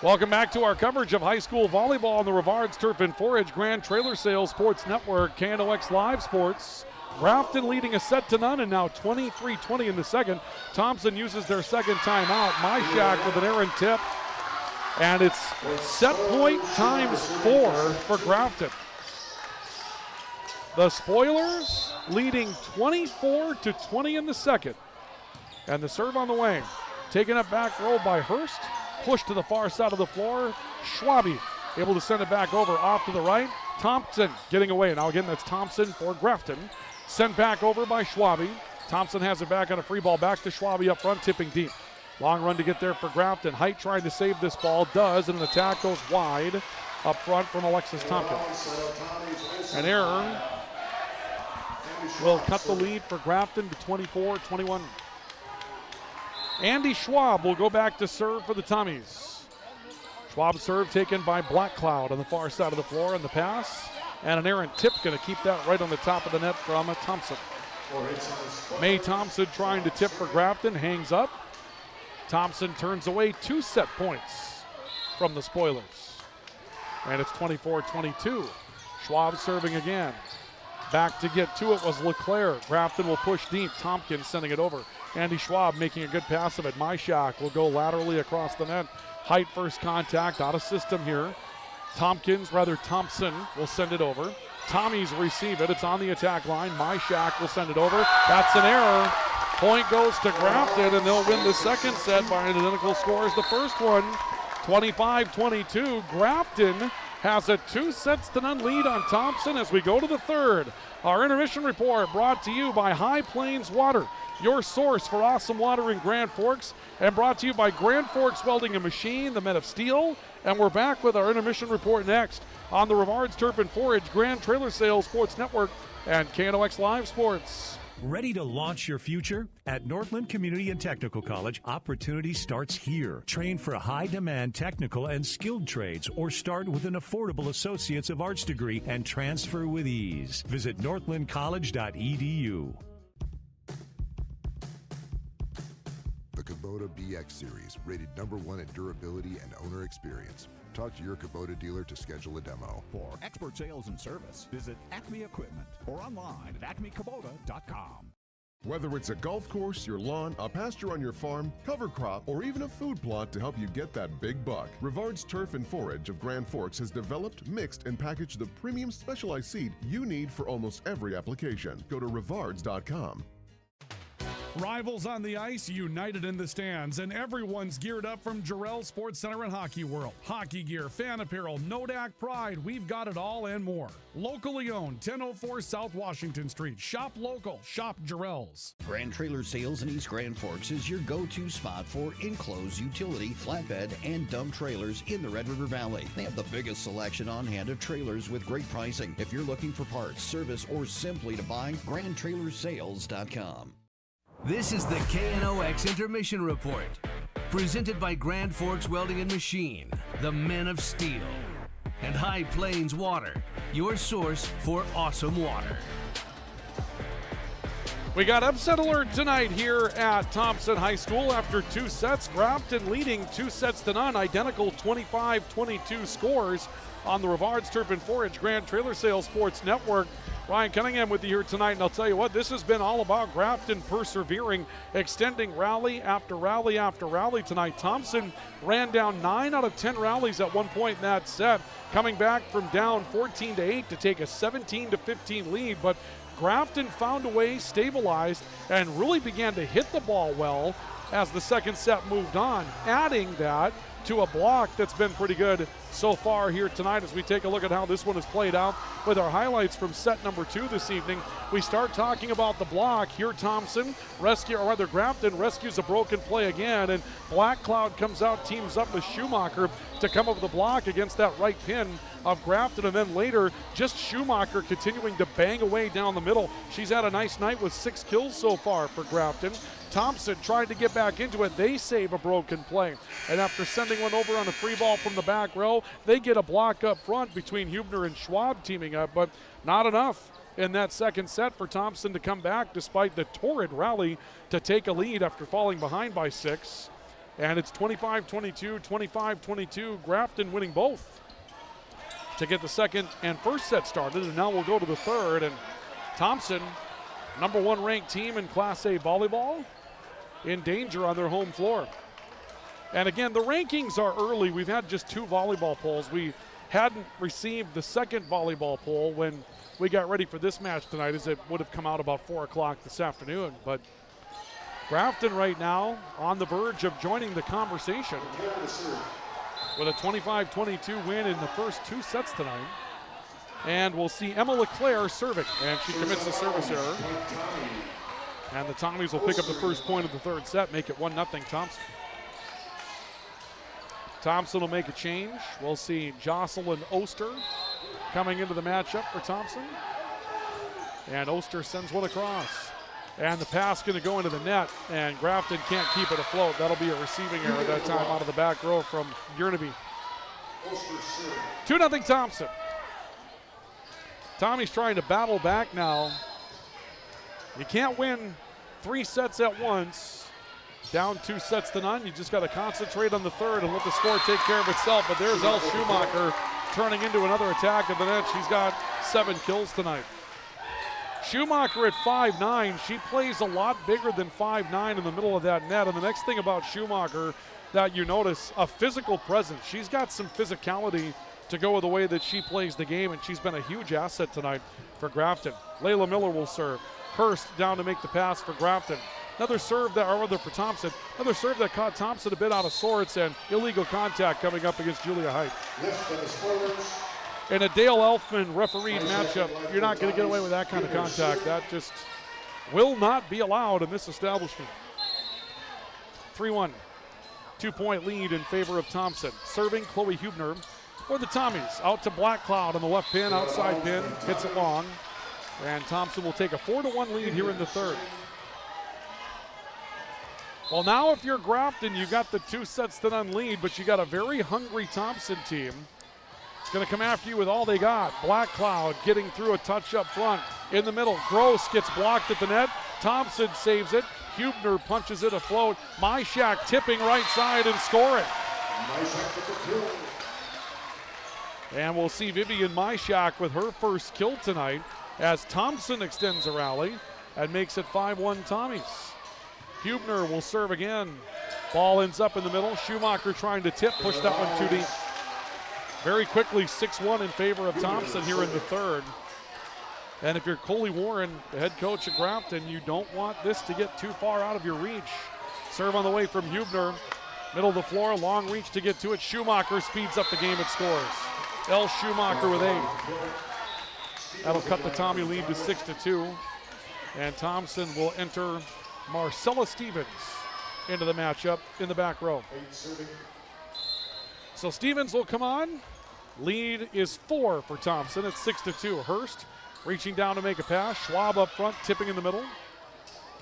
Welcome back to our coverage of high school volleyball on the Rivards Turf and Forage Grand Trailer Sales Sports Network, KNOX Live Sports. Grafton leading a set to none and now 23-20 in the second. Thompson uses their second timeout. Myshak with an errant tip. And it's set point times 4 for Grafton. The Spoilers leading 24-20 in the second. And the serve on the wing. Taken up back row by Hurst. Pushed to the far side of the floor. Schwabe able to send it back over off to the right. Thompson getting away. Now again, that's Thompson for Grafton. Sent back over by Schwabe. Thompson has it back on a free ball. Back to Schwabe up front, tipping deep. Long run to get there for Grafton. Height trying to save this ball. Does, and an attack goes wide up front from Alexis Tompkins. An error will cut the lead for Grafton to 24-21. Andy Schwab will go back to serve for the Tommies. Schwab serve taken by Black Cloud on the far side of the floor, and the pass and an errant tip going to keep that right on the top of the net from Thompson. Mae Thompson trying to tip for Grafton, hangs up. Thompson turns away 2 set points from the Spoilers. And it's 24-22. Schwab serving again. Back to get to it was LeClaire. Grafton will push deep. Tompkins sending it over. Andy Schwab making a good pass of it. Myshak will go laterally across the net. Height first contact, out of system here. Thompson will send it over. Tommies receive it. It's on the attack line. Myshak will send it over. That's an error. Point goes to Grafton, and they'll win the second set by an identical score as the first one. 25-22. Grafton has a 2-0 lead on Thompson as we go to the third. Our intermission report brought to you by High Plains Water, your source for awesome water in Grand Forks, and brought to you by Grand Forks Welding and Machine, the Men of Steel. And we're back with our intermission report next on the Rivards Turf and Forage Grand Trailer Sales Sports Network and KNOX Live Sports. Ready to launch your future? At Northland Community and Technical College, opportunity starts here. Train for high-demand technical and skilled trades or start with an affordable Associates of Arts degree and transfer with ease. Visit northlandcollege.edu. The Kubota BX Series, rated #1 in durability and owner experience. Talk to your Kubota dealer to schedule a demo. For expert sales and service, visit Acme Equipment or online at acmekubota.com. Whether it's a golf course, your lawn, a pasture on your farm, cover crop, or even a food plot to help you get that big buck, Rivards Turf and Forage of Grand Forks has developed, mixed, and packaged the premium specialized seed you need for almost every application. Go to rivards.com. Rivals on the ice, united in the stands, and everyone's geared up from Jarrell Sports Center and Hockey World. Hockey gear, fan apparel, Nodak Pride, we've got it all and more. Locally owned, 1004 South Washington Street. Shop local, shop Jarrell's. Grand Trailer Sales in East Grand Forks is your go-to spot for enclosed utility, flatbed, and dump trailers in the Red River Valley. They have the biggest selection on hand of trailers with great pricing. If you're looking for parts, service, or simply to buy, GrandTrailersSales.com. This is the KNOX Intermission Report, presented by Grand Forks Welding and Machine, the Men of Steel, and High Plains Water, your source for awesome water. We got upset alert tonight here at Thompson High School after 2 sets. Grafton leading 2 sets to none, identical 25-22 scores on the Rivards Turf and Forage Grand Trailer Sales Sports Network. Ryan Cunningham with you here tonight, and I'll tell you what, this has been all about Grafton persevering, extending rally after rally after rally tonight. Thompson ran down 9 out of 10 rallies at one point in that set, coming back from down 14-8 to take a 17-15 lead, but Grafton found a way, stabilized, and really began to hit the ball well as the second set moved on, adding that to a block that's been pretty good so far here tonight as we take a look at how this one has played out with our highlights from set number 2 this evening. We start talking about the block. Here Grafton rescues a broken play again, and Black Cloud comes out, teams up with Schumacher to come up with the block against that right pin of Grafton, and then later just Schumacher continuing to bang away down the middle. She's had a nice night with 6 kills so far for Grafton. Thompson tried to get back into it. They save a broken play. And after sending one over on a free ball from the back row, they get a block up front between Hubner and Schwab teaming up, but not enough in that second set for Thompson to come back despite the torrid rally to take a lead after falling behind by 6. And it's 25-22, 25-22, Grafton winning both to get the second and first set started. And now we'll go to the third, and Thompson, number 1 ranked team in Class A volleyball, in danger on their home floor. And again, the rankings are early. We've had just 2 volleyball polls. We hadn't received the second volleyball poll when we got ready for this match tonight, as it would have come out about 4 o'clock this afternoon. But Grafton right now on the verge of joining the conversation with a 25-22 win in the first 2 sets tonight. And we'll see Emma LeClaire serving, and she commits a service error. And the Tommies will pick up the first point of the third set, make it 1-0 Thompson. Thompson will make a change. We'll see Jocelyn Oster coming into the matchup for Thompson. And Oster sends one across. And the pass going to go into the net, and Grafton can't keep it afloat. That'll be a receiving error that time out of the back row from Gurnaby. 2-0 Thompson. Tommy's trying to battle back now. You can't win 3 sets at once. Down 2 sets to none. You just got to concentrate on the third and let the score take care of itself. But there's Elle Schumacher turning into another attack at the net. She's got 7 kills tonight. Schumacher at 5'9". She plays a lot bigger than 5'9" in the middle of that net. And the next thing about Schumacher that you notice, a physical presence. She's got some physicality to go with the way that she plays the game, and she's been a huge asset tonight for Grafton. Layla Miller will serve. Hurst down to make the pass for Grafton. Another serve that, or rather for Thompson, another serve that caught Thompson a bit out of sorts, and illegal contact coming up against Julia Height. In a Dale Elfman refereed matchup, you're not going to get away with that kind of contact. That just will not be allowed in this establishment. 3-1, 2-point lead in favor of Thompson. Serving Chloe Hubner for the Tommies. Out to Black Cloud on the left pin, outside pin, hits it long. And Thompson will take a 4-1 lead here in the third. Well, now if you're Grafton, you got the 2 sets to none lead, but you got a very hungry Thompson team. It's going to come after you with all they got. Black Cloud getting through a touch up front. In the middle, Gross gets blocked at the net. Thompson saves it. Hubner punches it afloat. Myshak tipping right side and scoring. And we'll see Vivian Myshak with her first kill tonight as Thompson extends a rally and makes it 5-1 Tommies. Hubner will serve again. Ball ends up in the middle. Schumacher trying to tip, push that one too deep. Very quickly, 6-1 in favor of Thompson here in the third. And if you're Coley Warren, the head coach of Grafton, you don't want this to get too far out of your reach. Serve on the way from Hubner. Middle of the floor, long reach to get to it. Schumacher speeds up the game and scores. L. Schumacher with 8. That'll cut the Tommy lead to 6-2. And Thompson will enter Marcella Stevens into the matchup in the back row. So Stevens will come on. Lead is 4 for Thompson. It's 6-2. Hurst reaching down to make a pass. Schwab up front, tipping in the middle.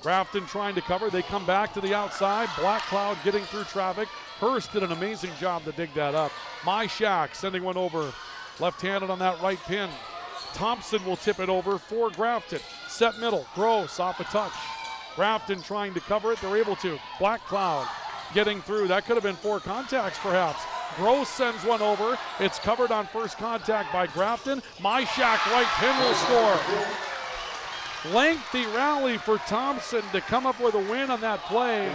Grafton trying to cover. They come back to the outside. Black Cloud getting through traffic. Hurst did an amazing job to dig that up. Myshak sending one over. Left-handed on that right pin. Thompson will tip it over for Grafton. Set middle. Gross off a touch. Grafton trying to cover it. They're able to. Black Cloud getting through. That could have been 4 contacts perhaps. Gross sends one over. It's covered on first contact by Grafton. Myshak right pin will score. Lengthy rally for Thompson to come up with a win on that play.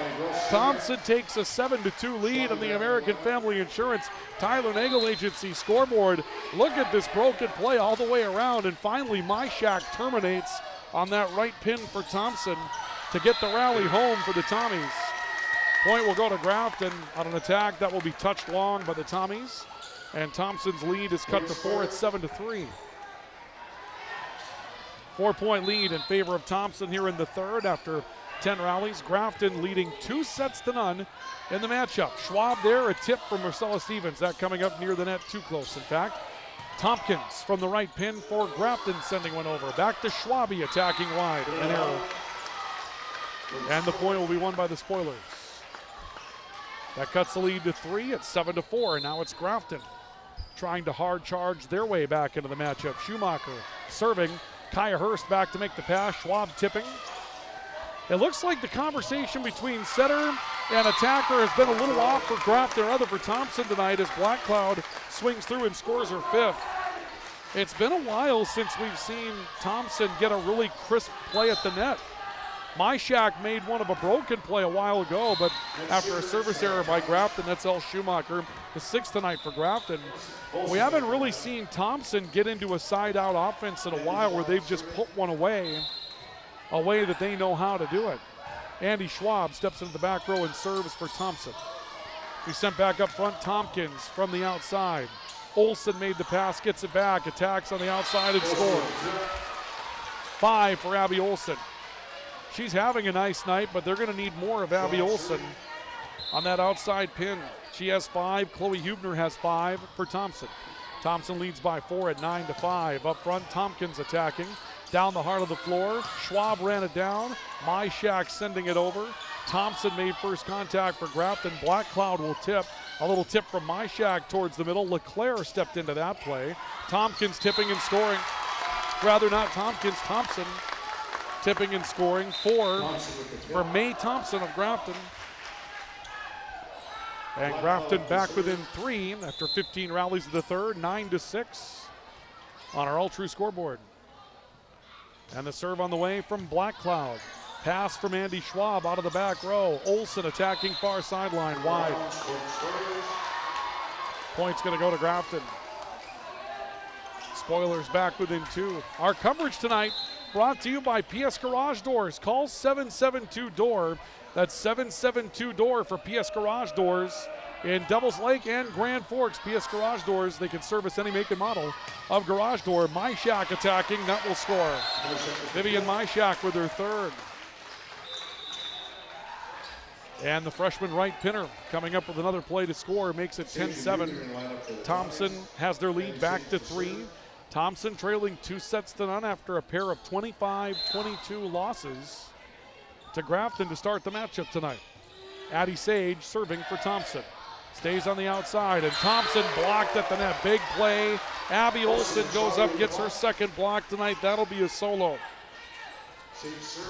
Thompson takes a 7-2 lead on the American Family Insurance Tyler Nagel Agency scoreboard. Look at this broken play all the way around, and finally Myshak terminates on that right pin for Thompson to get the rally home for the Tommies. Point will go to Grafton on an attack that will be touched long by the Tommies, and Thompson's lead is cut to 4 at 7-3. 4-point lead in favor of Thompson here in the third after 10 rallies. Grafton leading 2-0 in the matchup. Schwab there, a tip from Marcella Stevens. That coming up near the net, too close in fact. Tompkins from the right pin for Grafton sending one over. Back to Schwabi attacking wide, an error. And the point will be won by the Spoilers. That cuts the lead to 3 at 7-4. Now it's Grafton trying to hard charge their way back into the matchup. Schumacher serving. Kaya Hurst back to make the pass. Schwab tipping. It looks like the conversation between setter and attacker has been a little off for Grafton, or rather for Thompson tonight, as Black Cloud swings through and scores her 5th. It's been a while since we've seen Thompson get a really crisp play at the net. Myshak made one of a broken play a while ago, but after a service error by Grafton, that's L. Schumacher, the 6th tonight for Grafton. We haven't really seen Thompson get into a side-out offense in a while where they've just put one away, a way that they know how to do it. Andy Schwab steps into the back row and serves for Thompson. He's sent back up front. Tompkins from the outside. Olsen made the pass, gets it back, attacks on the outside and scores. 5 for Abby Olsen. She's having a nice night, but they're going to need more of Abby Olsen on that outside pin. She has 5. Chloe Hubner has 5 for Thompson. Thompson leads by 4 at 9-5. Up front, Tompkins attacking. Down the heart of the floor, Schwab ran it down. Myshak sending it over. Thompson made first contact for Grafton. Black Cloud will tip. A little tip from Myshak towards the middle. LeClaire stepped into that play. Tompkins tipping and scoring. Rather not Tompkins, Thompson tipping and scoring. 4 for May Thompson of Grafton. And Grafton back within 3 after 15 rallies of the third, 9-6 on our all-true scoreboard. And the serve on the way from Black Cloud. Pass from Andy Schwab out of the back row. Olsen attacking far sideline wide. Point's going to go to Grafton. Spoilers back within 2. Our coverage tonight brought to you by PS Garage Doors. Call 772-DOOR. That's 772-DOOR for PS Garage Doors in Devils Lake and Grand Forks. PS Garage Doors, they can service any make and model of garage door. Myshak attacking, that will score. Vivian Myshak with her 3rd. And the freshman right pinner coming up with another play to score, makes it 10-7. Thompson has their lead back to 3. Thompson trailing 2-0 after a pair of 25-22 losses to Grafton to start the matchup tonight. Addie Sage serving for Thompson. Stays on the outside, and Thompson blocked at the net. Big play. Abby Olsen goes up, gets her 2nd block tonight. That'll be a solo.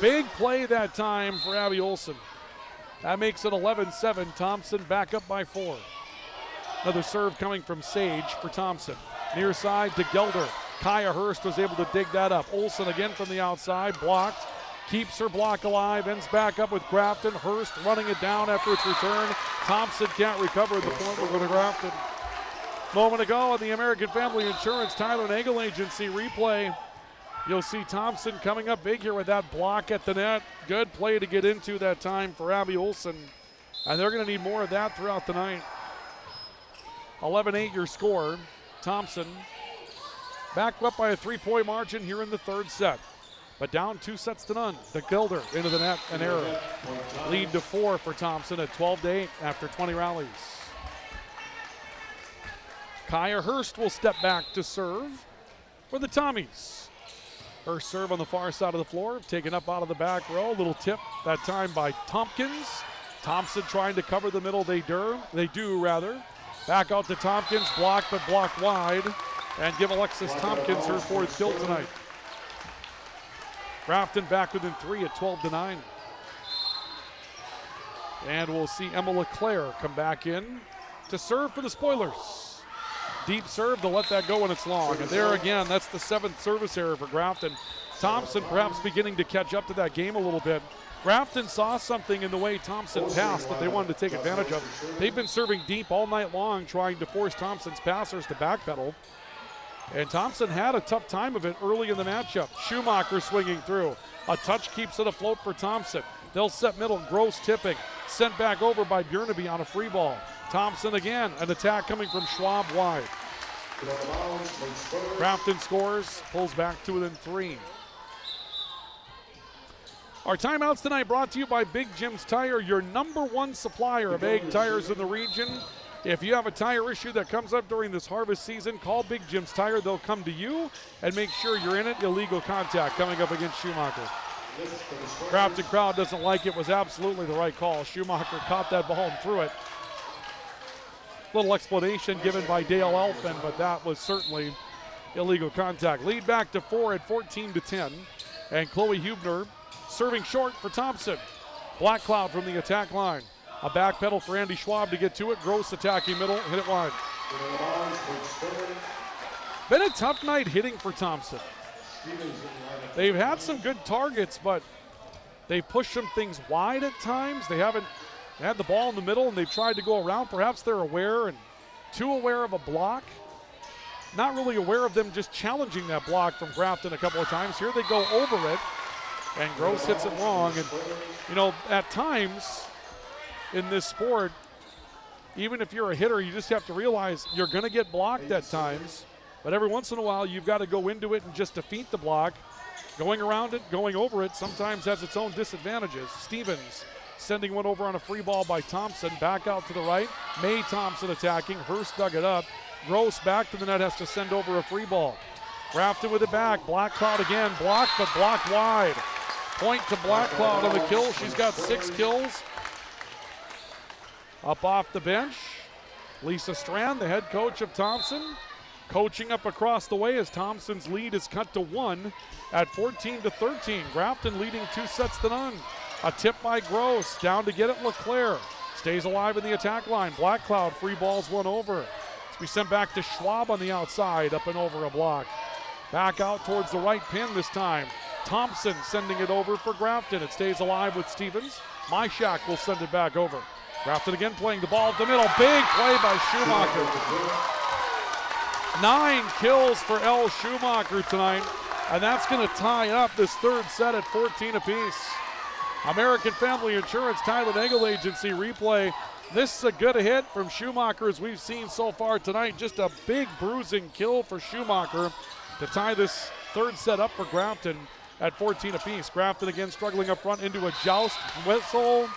Big play that time for Abby Olsen. That makes it 11-7. Thompson back up by 4. Another serve coming from Sage for Thompson. Near side to Gelder. Kaya Hurst was able to dig that up. Olsen again from the outside, blocked. Keeps her block alive, ends back up with Grafton. Hurst running it down after its return. Thompson can't recover. The point will go to Grafton. Moment ago on the American Family Insurance Tyler Nagel Agency replay. You'll see Thompson coming up big here with that block at the net. Good play to get into that time for Abby Olson. And they're going to need more of that throughout the night. 11-8 your score. Thompson back up by a 3-point margin here in the third set. But down 2-0 to Gilder into the net, an error. Lead to 4 for Thompson at 12-8 after 20 rallies. Kaya Hurst will step back to serve for the Tommies. Hurst serve on the far side of the floor, taken up out of the back row. Little tip that time by Tompkins. Thompson trying to cover the middle. They do. Back out to Tompkins, blocked but blocked wide. And give Alexis Tompkins her fourth kill tonight. Grafton back within 3 at 12-9. And we'll see Emma LeClaire come back in to serve for the Spoilers. Deep serve to let that go when it's long. And there again, that's the 7th service error for Grafton. Thompson perhaps beginning to catch up to that game a little bit. Grafton saw something in the way Thompson passed that they wanted to take advantage of. They've been serving deep all night long, trying to force Thompson's passers to backpedal. And Thompson had a tough time of it early in the matchup. Schumacher swinging through. A touch keeps it afloat for Thompson. They'll set middle, Gross tipping. Sent back over by Bjornaby on a free ball. Thompson again, an attack coming from Schwab wide. Grafton scores, pulls back to within 3. Our timeouts tonight brought to you by Big Jim's Tire, your #1 supplier of egg tires in the region. If you have a tire issue that comes up during this harvest season, call Big Jim's Tire. They'll come to you and make sure you're in it. Illegal contact coming up against Schumacher. Grafton crowd doesn't like it. Was absolutely the right call. Schumacher caught that ball and threw it. Little explanation given by Dale Elfin, but that was certainly illegal contact. Lead back to 4 at 14-10. And Chloe Hubner serving short for Thompson. Black Cloud from the attack line. A back pedal for Andy Schwab to get to it. Gross attacking middle, hit it wide. Been a tough night hitting for Thompson. They've had some good targets, but they've pushed some things wide at times. They haven't had the ball in the middle, and they've tried to go around. Perhaps they're aware and too aware of a block. Not really aware of them just challenging that block from Grafton a couple of times. Here they go over it, and Gross hits it long. And, you know, at times in this sport, even if you're a hitter, you just have to realize you're going to get blocked at times. But every once in a while, you've got to go into it and just defeat the block. Going around it, going over it sometimes has its own disadvantages. Stevens sending one over on a free ball by Thompson. Back out to the right. May Thompson attacking. Hurst dug it up. Gross back to the net, has to send over a free ball. Grafton with it back. Black Cloud again. Blocked, but blocked wide. Point to Black Cloud on the kill. She's got 6 kills. Up off the bench, Lisa Strand, the head coach of Thompson, coaching up across the way as Thompson's lead is cut to 1 at 14-13. Grafton leading 2-0. A tip by Gross, down to get it LeClaire. Stays alive in the attack line. Black Cloud free balls one over. It's be sent back to Schwab on the outside, up and over a block. Back out towards the right pin this time. Thompson sending it over for Grafton. It stays alive with Stevens. Myshak will send it back over. Grafton again playing the ball up the middle. Big play by Schumacher. 9 kills for Elle Schumacher tonight, and that's going to tie up this third set at 14 apiece. American Family Insurance Thailand Eggle Agency replay. This is a good hit from Schumacher as we've seen so far tonight. Just a big bruising kill for Schumacher to tie this third set up for Grafton at 14 apiece. Grafton again struggling up front into a joust whistle.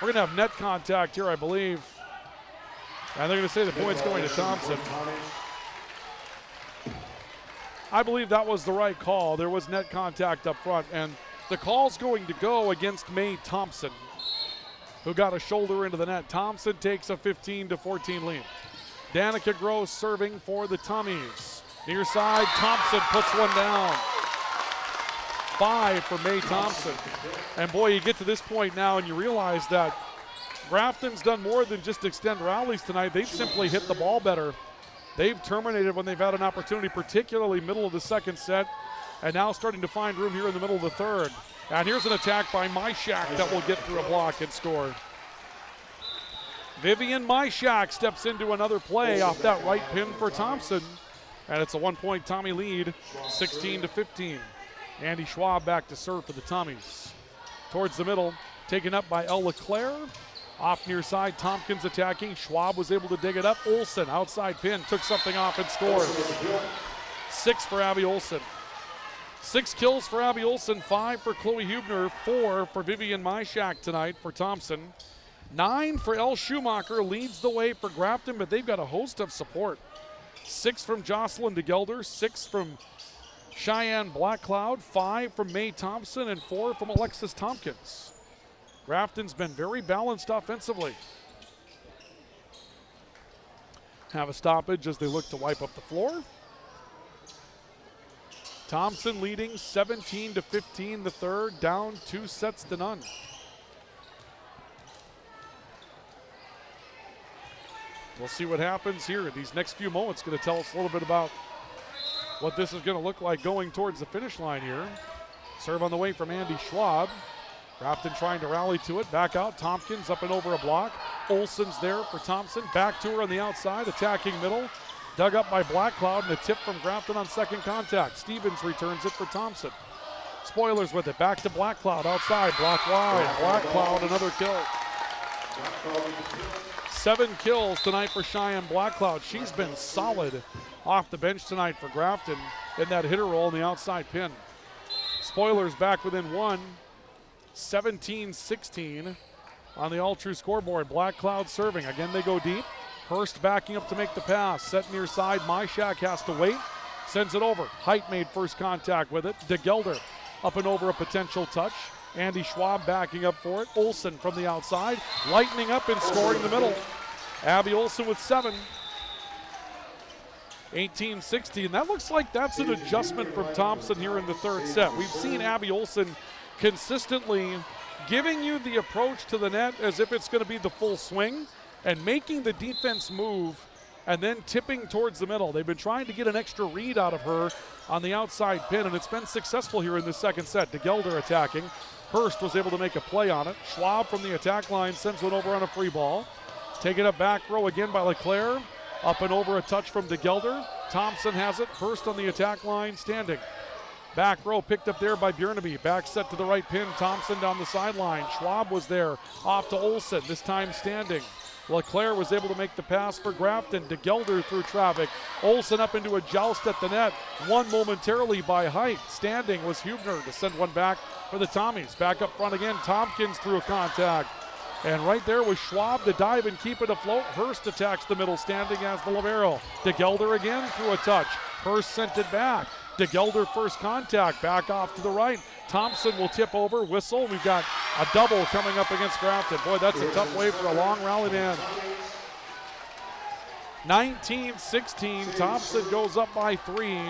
We're going to have net contact here, I believe. And they're going to say the point's going to Thompson. I believe that was the right call. There was net contact up front, and the call's going to go against May Thompson, who got a shoulder into the net. Thompson takes a 15-14 lead. Danica Gross serving for the Tommies. Near side, Thompson puts one down. 5 for May Thompson. And boy, you get to this point now and you realize that Grafton's done more than just extend rallies tonight. They've simply hit the ball better. They've terminated when they've had an opportunity, particularly middle of the second set, and now starting to find room here in the middle of the third. And here's an attack by Myshak that will get through a block and score. Vivian Myshak steps into another play off that right pin for Thompson. And it's a 1-point Tommy lead, 16-15. Andy Schwab back to serve for the Tommies. Towards the middle, taken up by El Leclerc. Off near side, Tompkins attacking. Schwab was able to dig it up. Olsen, outside pin, took something off and scored. 6 for Abby Olsen. 6 kills for Abby Olsen, 5 for Chloe Hubner, 4 for Vivian Myshak tonight for Thompson. 9 for Elle Schumacher, leads the way for Grafton, but they've got a host of support. 6 from Jocelyn DeGelder, 6 from Cheyenne Blackcloud, 5 from Mae Thompson, and 4 from Alexis Tompkins. Grafton's been very balanced offensively. Have a stoppage as they look to wipe up the floor. Thompson leading 17-15 the third, down 2 sets to none. We'll see what happens here. These next few moments going to tell us a little bit about what this is going to look like going towards the finish line here. Serve on the way from Andy Schwab. Grafton trying to rally to it. Back out. Tompkins up and over a block. Olsen's there for Thompson. Back to her on the outside. Attacking middle. Dug up by Blackcloud and a tip from Grafton on second contact. Stevens returns it for Thompson. Spoilers with it. Back to Blackcloud outside. Block wide. Blackcloud another kill. 7 kills tonight for Cheyenne Blackcloud. She's been solid off the bench tonight for Grafton in that hitter role in the outside pin. Spoilers back within 1. 17-16 on the all-true scoreboard. Blackcloud serving. Again, they go deep. Hurst backing up to make the pass. Set near side. Myshak has to wait. Sends it over. Height made first contact with it. DeGelder up and over a potential touch. Andy Schwab backing up for it. Olsen from the outside. Lightening up and scoring the middle. Abby Olsen with 7. 18-16. And that looks like that's an adjustment from Thompson here in the third set. We've seen Abby Olsen consistently giving you the approach to the net as if it's going to be the full swing and making the defense move and then tipping towards the middle. They've been trying to get an extra read out of her on the outside pin, and it's been successful here in the second set. DeGelder attacking. Hurst was able to make a play on it. Schwab from the attack line sends one over on a free ball. Taken up back row again by Leclerc. Up and over a touch from DeGelder. Thompson has it. Hurst on the attack line standing. Back row picked up there by Bjornaby. Back set to the right pin. Thompson down the sideline. Schwab was there. Off to Olsen, this time standing. Leclerc was able to make the pass for Grafton. DeGelder through traffic. Olsen up into a joust at the net. Won momentarily by height. Standing was Hubner to send one back for the Tommies. Back up front again. Tompkins through a contact. And right there was Schwab to dive and keep it afloat. Hurst attacks the middle, standing as the libero. DeGelder again through a touch. Hurst sent it back. DeGelder first contact, back off to the right. Thompson will tip over, whistle. We've got a double coming up against Grafton. Boy, that's a tough way for a long rally to end. 19-16, Thompson goes up by 3.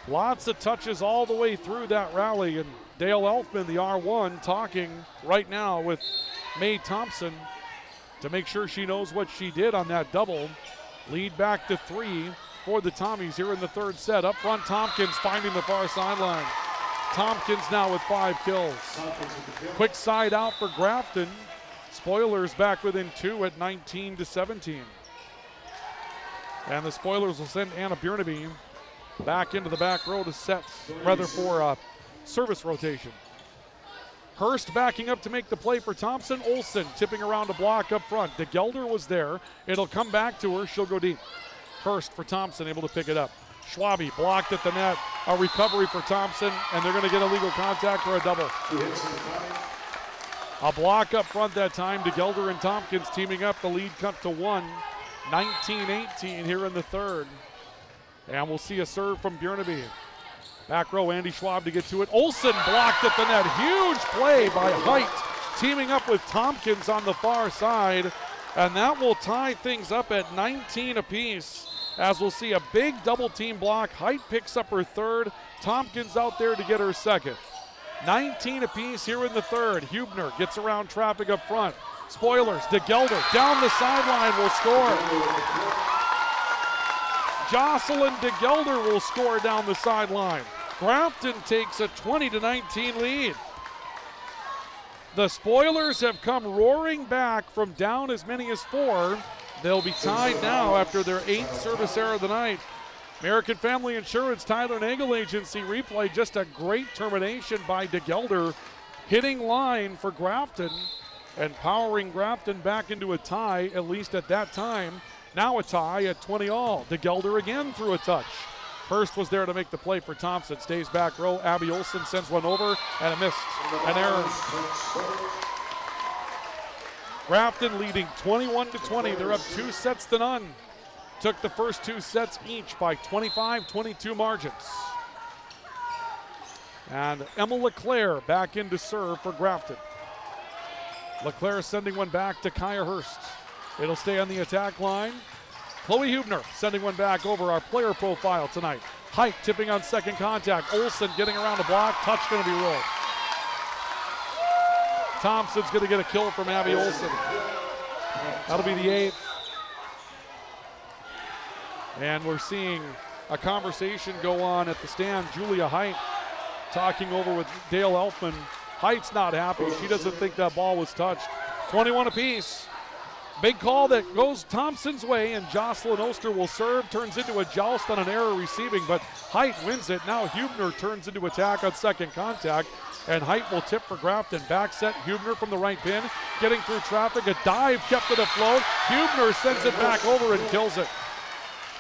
Lots of touches all the way through that rally, and Dale Elfman, the R1, talking right now with Mae Thompson to make sure she knows what she did on that double. Lead back to 3 for the Tommies here in the third set. Up front, Tompkins finding the far sideline. Tompkins now with 5 kills. Quick side out for Grafton. Spoilers back within 2 at 19-17. And the Spoilers will send Anna Bjornaby back into the back row to set, rather for a service rotation. Hurst backing up to make the play for Thompson. Olsen tipping around a block up front. DeGelder was there. It'll come back to her. She'll go deep. Hurst for Thompson, able to pick it up. Schwabe blocked at the net. A recovery for Thompson, and they're going to get a legal contact for a double. A block up front that time. DeGelder and Tompkins teaming up. The lead cut to 1. 19-18 here in the third. And we'll see a serve from Bjornaby. Back row, Andy Schwab to get to it. Olsen blocked at the net. Huge play by Height, teaming up with Tompkins on the far side. And that will tie things up at 19 apiece, as we'll see a big double team block. Height picks up her third. Tompkins out there to get her second. 19 apiece here in the third. Hubner gets around traffic up front. Spoilers, DeGelder down the sideline will score. Jocelyn DeGelder will score down the sideline. Grafton takes a 20-19 lead. The Spoilers have come roaring back from down as many as 4. They'll be tied now after their 8th service error of the night. American Family Insurance, Tyler Nagel Agency replay. Just a great termination by DeGelder, hitting line for Grafton and powering Grafton back into a tie, at least at that time. Now a tie at 20-all. DeGelder again threw a touch. Hurst was there to make the play for Thompson. Stays back row. Abby Olson sends one over and a miss. An error. Grafton leading 21-20. They're up 2 sets to none. Took the first 2 sets each by 25-22 margins. And Emma LeClaire back in to serve for Grafton. LeClaire sending one back to Kaya Hurst. It'll stay on the attack line. Chloe Hubner sending one back over our player profile tonight. Height tipping on second contact. Olsen getting around the block. Touch going to be rolled. Thompson's going to get a kill from Abby Olsen. That'll be the 8th. And we're seeing a conversation go on at the stand. Julia Height talking over with Dale Elfman. Height's not happy. She doesn't think that ball was touched. 21 apiece. Big call that goes Thompson's way, and Jocelyn Oster will serve. Turns into a joust on an error receiving, but Height wins it. Now Hubner turns into attack on second contact, and Height will tip for Grafton. Back set, Hubner from the right pin, getting through traffic. A dive kept it afloat. Hubner sends it back over and kills it.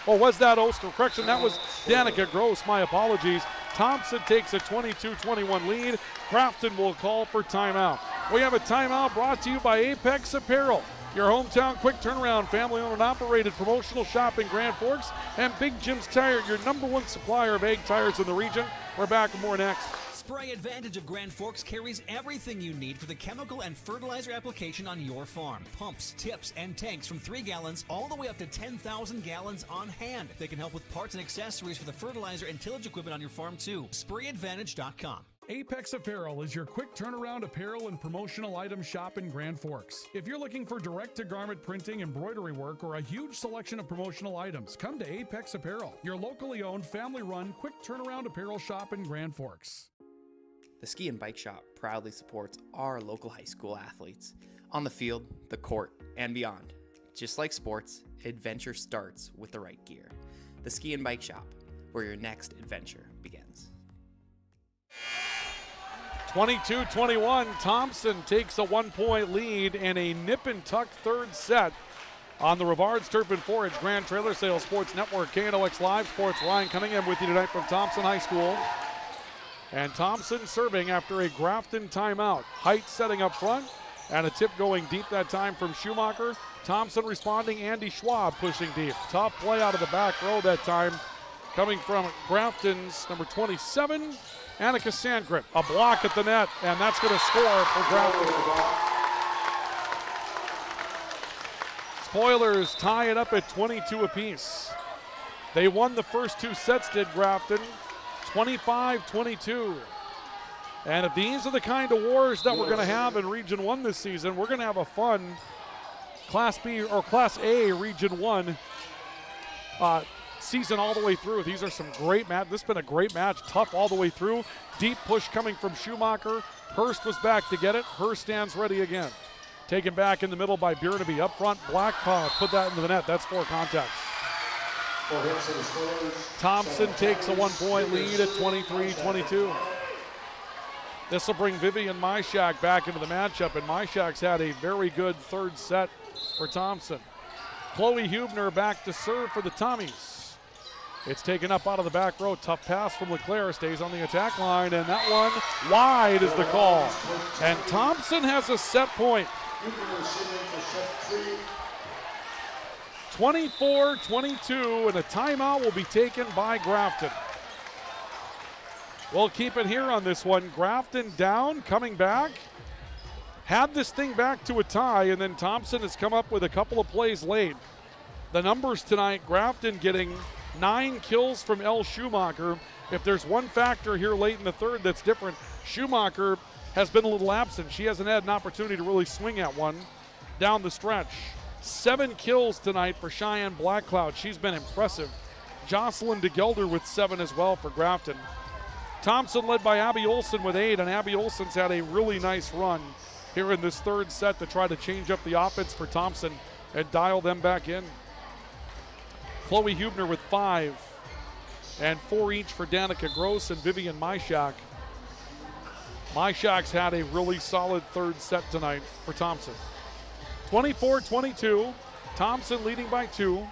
Or was that Oster? Correction, that was Danica Gross. My apologies. Thompson takes a 22-21 lead. Grafton will call for timeout. We have a timeout brought to you by Apex Apparel, your hometown quick turnaround, family-owned and operated promotional shop in Grand Forks, and Big Jim's Tire, your #1 supplier of egg tires in the region. We're back with more next. Spray Advantage of Grand Forks carries everything you need for the chemical and fertilizer application on your farm. Pumps, tips, and tanks from 3 gallons all the way up to 10,000 gallons on hand. They can help with parts and accessories for the fertilizer and tillage equipment on your farm too. SprayAdvantage.com. Apex Apparel is your quick turnaround apparel and promotional item shop in Grand Forks. If you're looking for direct-to-garment printing, embroidery work, or a huge selection of promotional items, come to Apex Apparel, your locally owned, family-run, quick turnaround apparel shop in Grand Forks. The Ski and Bike Shop proudly supports our local high school athletes on the field, the court, and beyond. Just like sports, adventure starts with the right gear. The Ski and Bike Shop, where your next adventure begins. 22-21, Thompson takes a 1-point lead in a nip-and-tuck third set on the Rivards Turf and Forage Grand Trailer Sales Sports Network, KNOX Live Sports. Ryan Cunningham with you tonight from Thompson High School. And Thompson serving after a Grafton timeout. Height setting up front, and a tip going deep that time from Schumacher. Thompson responding, Andy Schwab pushing deep. Tough play out of the back row that time, coming from Grafton's number 27, Annika Sandgren. A block at the net, and that's going to score for Grafton. Spoilers tie it up at 22 apiece. They won the first 2 sets, did Grafton, 25-22. And if these are the kind of wars that we're going to have in Region 1 this season, we're going to have a fun Class B or Class A Region 1 season all the way through. These are some great matches. This has been a great match, tough all the way through. Deep push coming from Schumacher. Hurst was back to get it. Hurst stands ready again. Taken back in the middle by Bjornaby. Up front, Blackpaw put that into the net. That's 4 contacts. Thompson takes a 1-point lead at 23-22. This will bring Vivian Myshak back into the matchup, and Myshak's had a very good third set for Thompson. Chloe Hubner back to serve for the Tommies. It's taken up out of the back row. Tough pass from LeClaire, stays on the attack line, and that one wide is the call. And Thompson has a set point. 24-22, and a timeout will be taken by Grafton. We'll keep it here on this one. Grafton down, coming back. Had this thing back to a tie, and then Thompson has come up with a couple of plays late. The numbers tonight, Grafton getting 9 kills from Elle Schumacher. If there's one factor here late in the third that's different, Schumacher has been a little absent. She hasn't had an opportunity to really swing at one down the stretch. 7 kills tonight for Cheyenne Blackcloud. She's been impressive. Jocelyn DeGelder with 7 as well for Grafton. Thompson led by Abby Olson with 8, and Abby Olson's had a really nice run here in this third set to try to change up the offense for Thompson and dial them back in. Chloe Hubner with 5. and 4 each for Danica Gross and Vivian Myshak. Myshak's had a really solid third set tonight for Thompson. 24-22, Thompson leading by 2.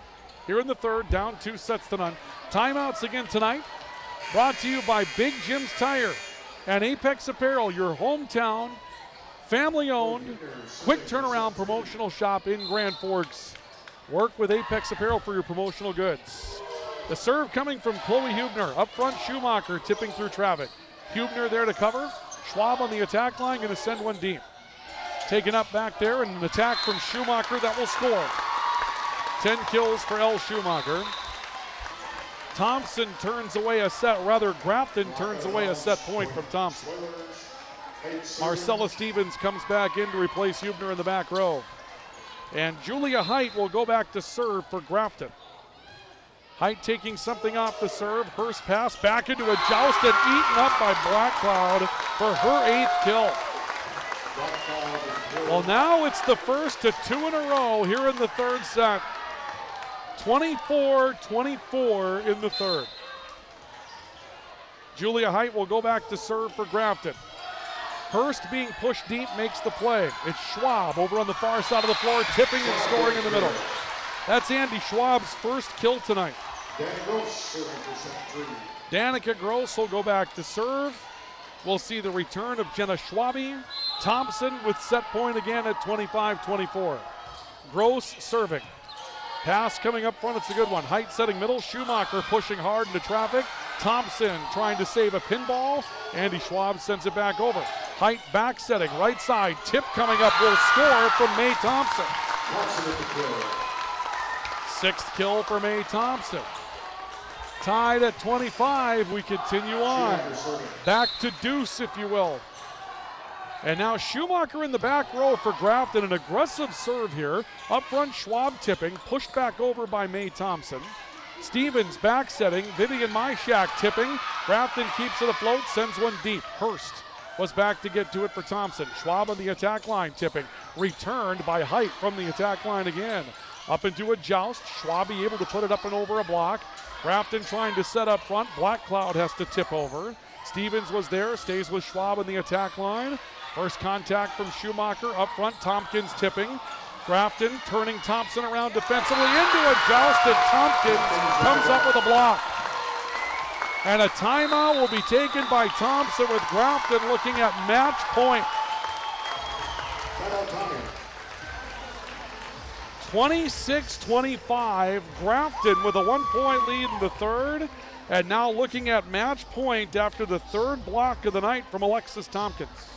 Here in the third, down 2 sets to none. Timeouts again tonight, brought to you by Big Jim's Tire and Apex Apparel, your hometown, family-owned, quick turnaround promotional shop in Grand Forks. Work with Apex Apparel for your promotional goods. The serve coming from Chloe Hubner. Up front, Schumacher tipping through traffic. Hubner there to cover. Schwab on the attack line, going to send one deep. Taken up back there, and an attack from Schumacher that will score. 10 kills for Elle Schumacher. Thompson turns away a set, rather Grafton turns away a set point from Thompson. Marcella Stevens comes back in to replace Hubner in the back row. And Julia Height will go back to serve for Grafton. Height taking something off the serve. Hurst pass back into a joust and eaten up by Black Cloud for her 8th kill. Well, now it's the first to 2 in a row here in the third set. 24-24 in the third. Julia Height will go back to serve for Grafton. Hurst being pushed deep makes the play. It's Schwab over on the far side of the floor, tipping and scoring in the middle. That's Andy Schwab's first kill tonight. Danica Gross will go back to serve. We'll see the return of Jenna Schwabi. Thompson with set point again at 25-24. Gross serving. Pass coming up front, it's a good one. Height setting middle, Schumacher pushing hard into traffic. Thompson trying to save a pinball. Andy Schwab sends it back over. Height back setting, right side, tip coming up, will score from May Thompson. 6th kill for May Thompson. Tied at 25, we continue on. Back to deuce, if you will. And now Schumacher in the back row for Grafton, an aggressive serve here. Up front, Schwab tipping, pushed back over by May Thompson. Stevens back setting, Vivian Myshak tipping. Grafton keeps it afloat, sends one deep. Hurst was back to get to it for Thompson. Schwab on the attack line tipping. Returned by Height from the attack line again. Up into a joust, Schwabi able to put it up and over a block. Grafton trying to set up front, Black Cloud has to tip over. Stevens was there, stays with Schwab on the attack line. First contact from Schumacher up front, Tompkins tipping. Grafton turning Thompson around defensively into a joust, and Tompkins comes up with a block. And a timeout will be taken by Thompson with Grafton looking at match point. 26-25, Grafton with a 1-point lead in the third, and now looking at match point after the third block of the night from Alexis Tompkins.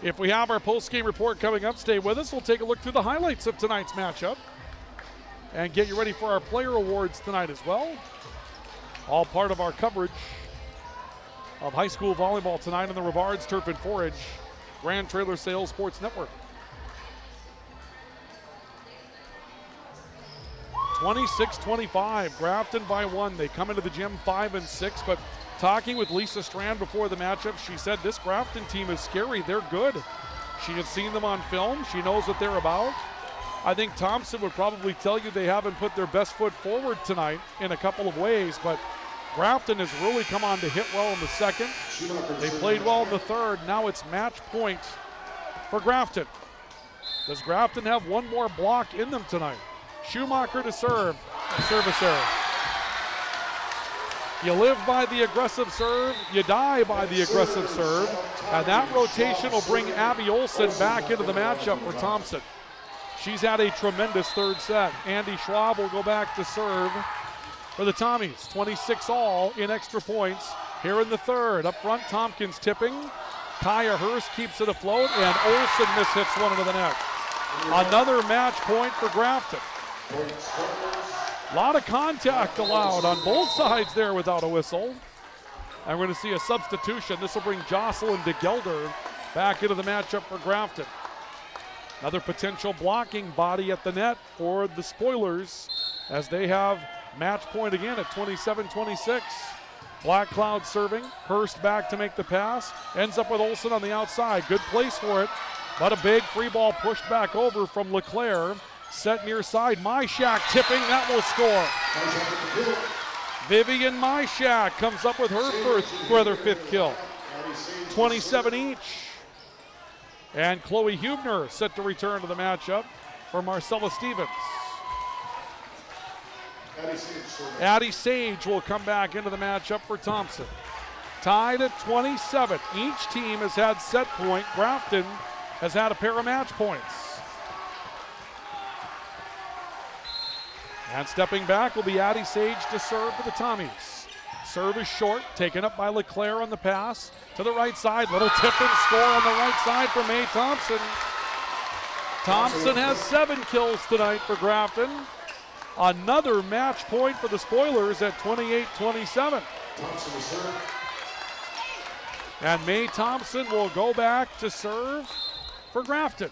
If we have our post-game report coming up, stay with us. We'll take a look through the highlights of tonight's matchup and get you ready for our player awards tonight as well. All part of our coverage of high school volleyball tonight on the Rivards Turf and Forage Grand Trailer Sales Sports Network. 26-25, Grafton by 1. They come into the gym 5-6, but talking with Lisa Strand before the matchup, she said this Grafton team is scary. They're good. She had seen them on film. She knows what they're about. I think Thompson would probably tell you they haven't put their best foot forward tonight in a couple of ways, but Grafton has really come on to hit well in the second. They played well in the third. Now it's match point for Grafton. Does Grafton have one more block in them tonight? Schumacher to serve. Service error. You live by the aggressive serve, you die by the aggressive serve, and that rotation will bring Abby Olson back into the matchup for Thompson. She's had a tremendous third set. Andy Schwab will go back to serve for the Tommies. 26 all in extra points here in the third. Up front, Tompkins tipping. Kaya Hurst keeps it afloat, and Olson mishits one into the net. Another match point for Grafton. A lot of contact allowed on both sides there without a whistle. And we're going to see a substitution. This will bring Jocelyn DeGelder back into the matchup for Grafton. Another potential blocking body at the net for the Spoilers as they have match point again at 27-26. Black Cloud serving. Hurst back to make the pass. Ends up with Olson on the outside. Good place for it. But a big free ball pushed back over from LeClaire. Set near side. Myshak tipping. That will score. Vivian Myshak comes up with her fifth kill. 27 each. And Chloe Hubner set to return to the matchup for Marcella Stevens. Addie Sage will come back into the matchup for Thompson. Tied at 27. Each team has had set point. Grafton has had a pair of match points. And stepping back will be Addie Sage to serve for the Tommies. Serve is short, taken up by LeClaire on the pass to the right side. Little tip and score on the right side for May Thompson. Thompson has 7 kills tonight for Grafton. Another match point for the Spoilers at 28-27. And May Thompson will go back to serve for Grafton.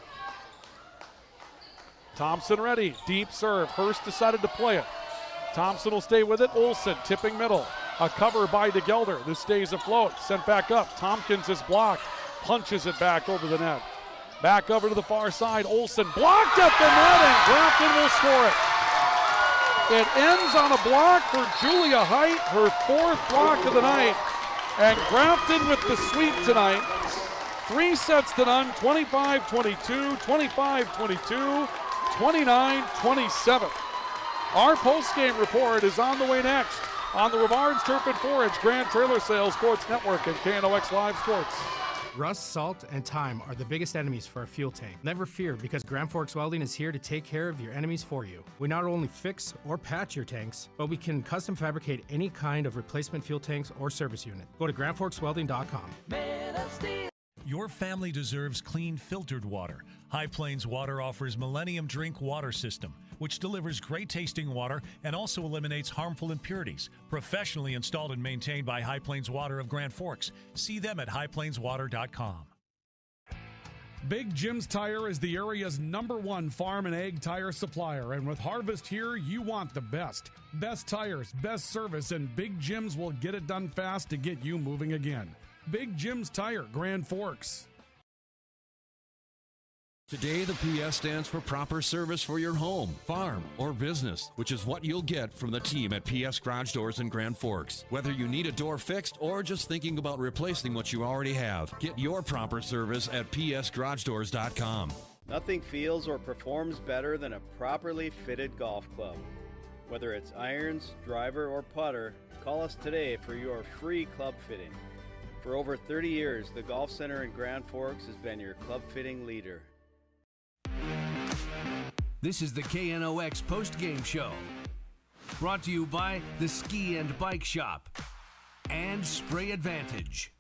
Thompson ready, deep serve. Hurst decided to play it. Thompson will stay with it. Olsen tipping middle. A cover by DeGelder. This stays afloat. Sent back up. Tompkins is blocked. Punches it back over the net. Back over to the far side. Olsen blocked at the net, and Grafton will score it. It ends on a block for Julia Height, her 4th block of the night. And Grafton with the sweep tonight. 3 sets to none, 25-22, 25-22, 29-27. Our postgame report is on the way next on the Rivards Turf and Forage Grand Trailer Sales Sports Network and KNOX Live Sports. Rust, salt, and time are the biggest enemies for a fuel tank. Never fear, because Grand Forks Welding is here to take care of your enemies for you. We not only fix or patch your tanks, but we can custom fabricate any kind of replacement fuel tanks or service unit. Go to grandforkswelding.com. Your family deserves clean, filtered water. High Plains Water offers Millennium Drink Water System, which delivers great tasting water and also eliminates harmful impurities. Professionally installed and maintained by High Plains Water of Grand Forks. See them at highplainswater.com. Big Jim's Tire is the area's #1 farm and ag tire supplier, and with harvest here, you want the best. Best tires, best service, and Big Jim's will get it done fast to get you moving again. Big Jim's Tire, Grand Forks. Today, the PS stands for proper service for your home, farm, or business, which is what you'll get from the team at PS Garage Doors in Grand Forks. Whether you need a door fixed or just thinking about replacing what you already have, get your proper service at psgaragedoors.com. Nothing feels or performs better than a properly fitted golf club. Whether it's irons, driver, or putter, call us today for your free club fitting. For over 30 years, the Golf Center in Grand Forks has been your club fitting leader. This is the KNOX Postgame Show, brought to you by the Ski and Bike Shop and Spray Advantage.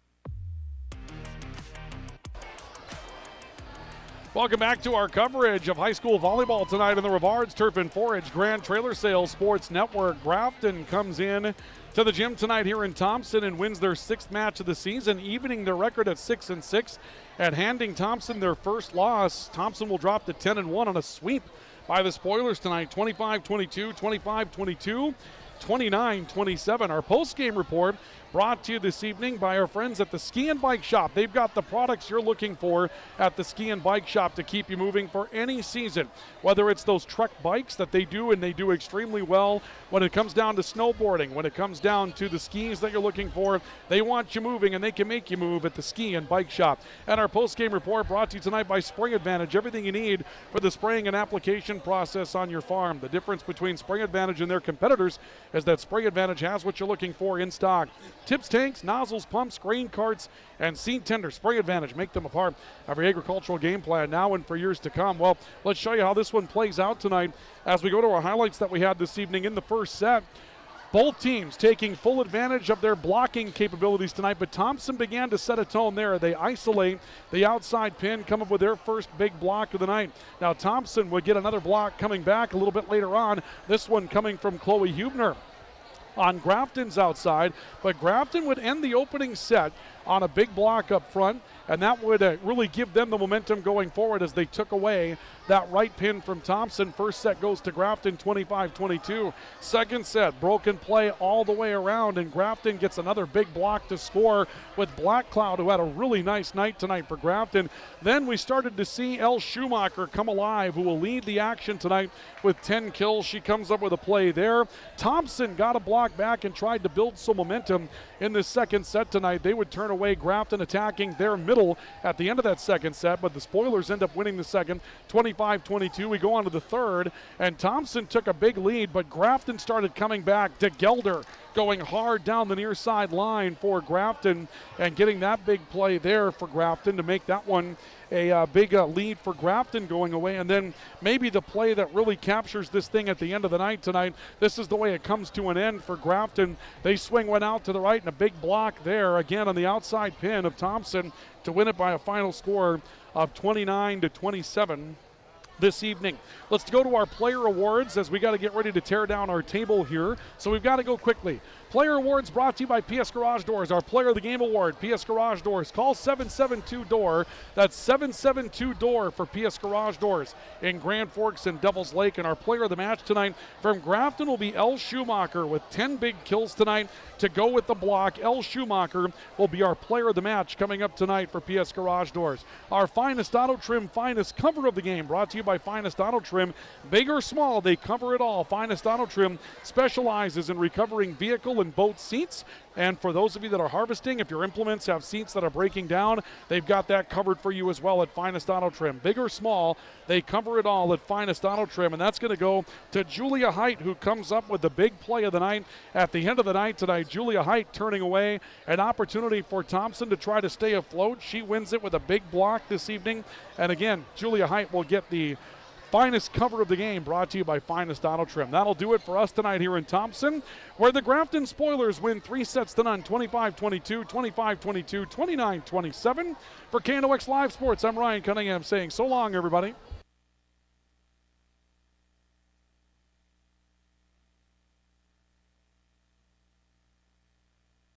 Welcome back to our coverage of high school volleyball tonight on the Rivards Turf and Forage Grand Trailer Sales Sports Network. Grafton comes in to the gym tonight here in Thompson and wins their 6th match of the season, evening their record at 6-6 and handing Thompson their first loss. Thompson will drop to 10-1 on a sweep by the Spoilers tonight, 25-22, 25-22, 29-27. Our post-game report brought to you this evening by our friends at the Ski and Bike Shop. They've got the products you're looking for at the Ski and Bike Shop to keep you moving for any season. Whether it's those Trek bikes that they do, and they do extremely well when it comes down to snowboarding, when it comes down to the skis that you're looking for, they want you moving, and they can make you move at the Ski and Bike Shop. And our post-game report brought to you tonight by Spray Advantage, everything you need for the spraying and application process on your farm. The difference between Spray Advantage and their competitors is that Spray Advantage has what you're looking for in stock. Tips, tanks, nozzles, pumps, grain carts, and seed tender. Spray Advantage. Make them a part of your agricultural game plan now and for years to come. Well, let's show you how this one plays out tonight as we go to our highlights that we had this evening in the first set. Both teams taking full advantage of their blocking capabilities tonight, but Thompson began to set a tone there. They isolate the outside pin, come up with their first big block of the night. Now Thompson would get another block coming back a little bit later on, this one coming from Chloe Hubner on Grafton's outside, but Grafton would end the opening set on a big block up front, and that would really give them the momentum going forward as they took away that right pin from Thompson. First set goes to Grafton, 25-22. Second set, broken play all the way around, and Grafton gets another big block to score with Black Cloud, who had a really nice night tonight for Grafton. Then we started to see Elle Schumacher come alive, who will lead the action tonight with 10 kills. She comes up with a play there. Thompson got a block back and tried to build some momentum in this second set tonight. They would turn away Grafton attacking their middle at the end of that second set, but the Spoilers end up winning the second, 25-22. We go on to the third, and Thompson took a big lead, but Grafton started coming back. to Gelder going hard down the near side line for Grafton and getting that big play there for Grafton to make that one a big lead for Grafton going away. And then maybe the play that really captures this thing at the end of the night tonight, this is the way it comes to an end for Grafton. They swing one out to the right and a big block there again on the outside pin of Thompson to win it by a final score of 29-27 this evening. Let's go to our player awards as we got to get ready to tear down our table here. So we've got to go quickly. Player awards brought to you by PS Garage Doors. Our Player of the Game award, PS Garage Doors. Call 772-DOOR. That's 772-DOOR for PS Garage Doors in Grand Forks and Devils Lake. And our Player of the Match tonight from Grafton will be Elle Schumacher with 10 big kills tonight to go with the block. Elle Schumacher will be our Player of the Match coming up tonight for PS Garage Doors. Our Finest Auto Trim, Finest Cover of the Game brought to you by Finest Auto Trim. Big or small, they cover it all. Finest Auto Trim specializes in recovering vehicle and boat seats. And for those of you that are harvesting, if your implements have seats that are breaking down, they've got that covered for you as well at Finest Auto Trim. Big or small, they cover it all at Finest Auto Trim. And that's going to go to Julia Height, who comes up with the big play of the night at the end of the night tonight. Julia Height turning away an opportunity for Thompson to try to stay afloat. She wins it with a big block this evening. And again, Julia Height will get the Finest Cover of the Game brought to you by Finest Auto Trim. That'll do it for us tonight here in Thompson, where the Grafton Spoilers win 3-0, 25-22, 25-22, 29-27. For KNOX Live Sports, I'm Ryan Cunningham saying so long, everybody.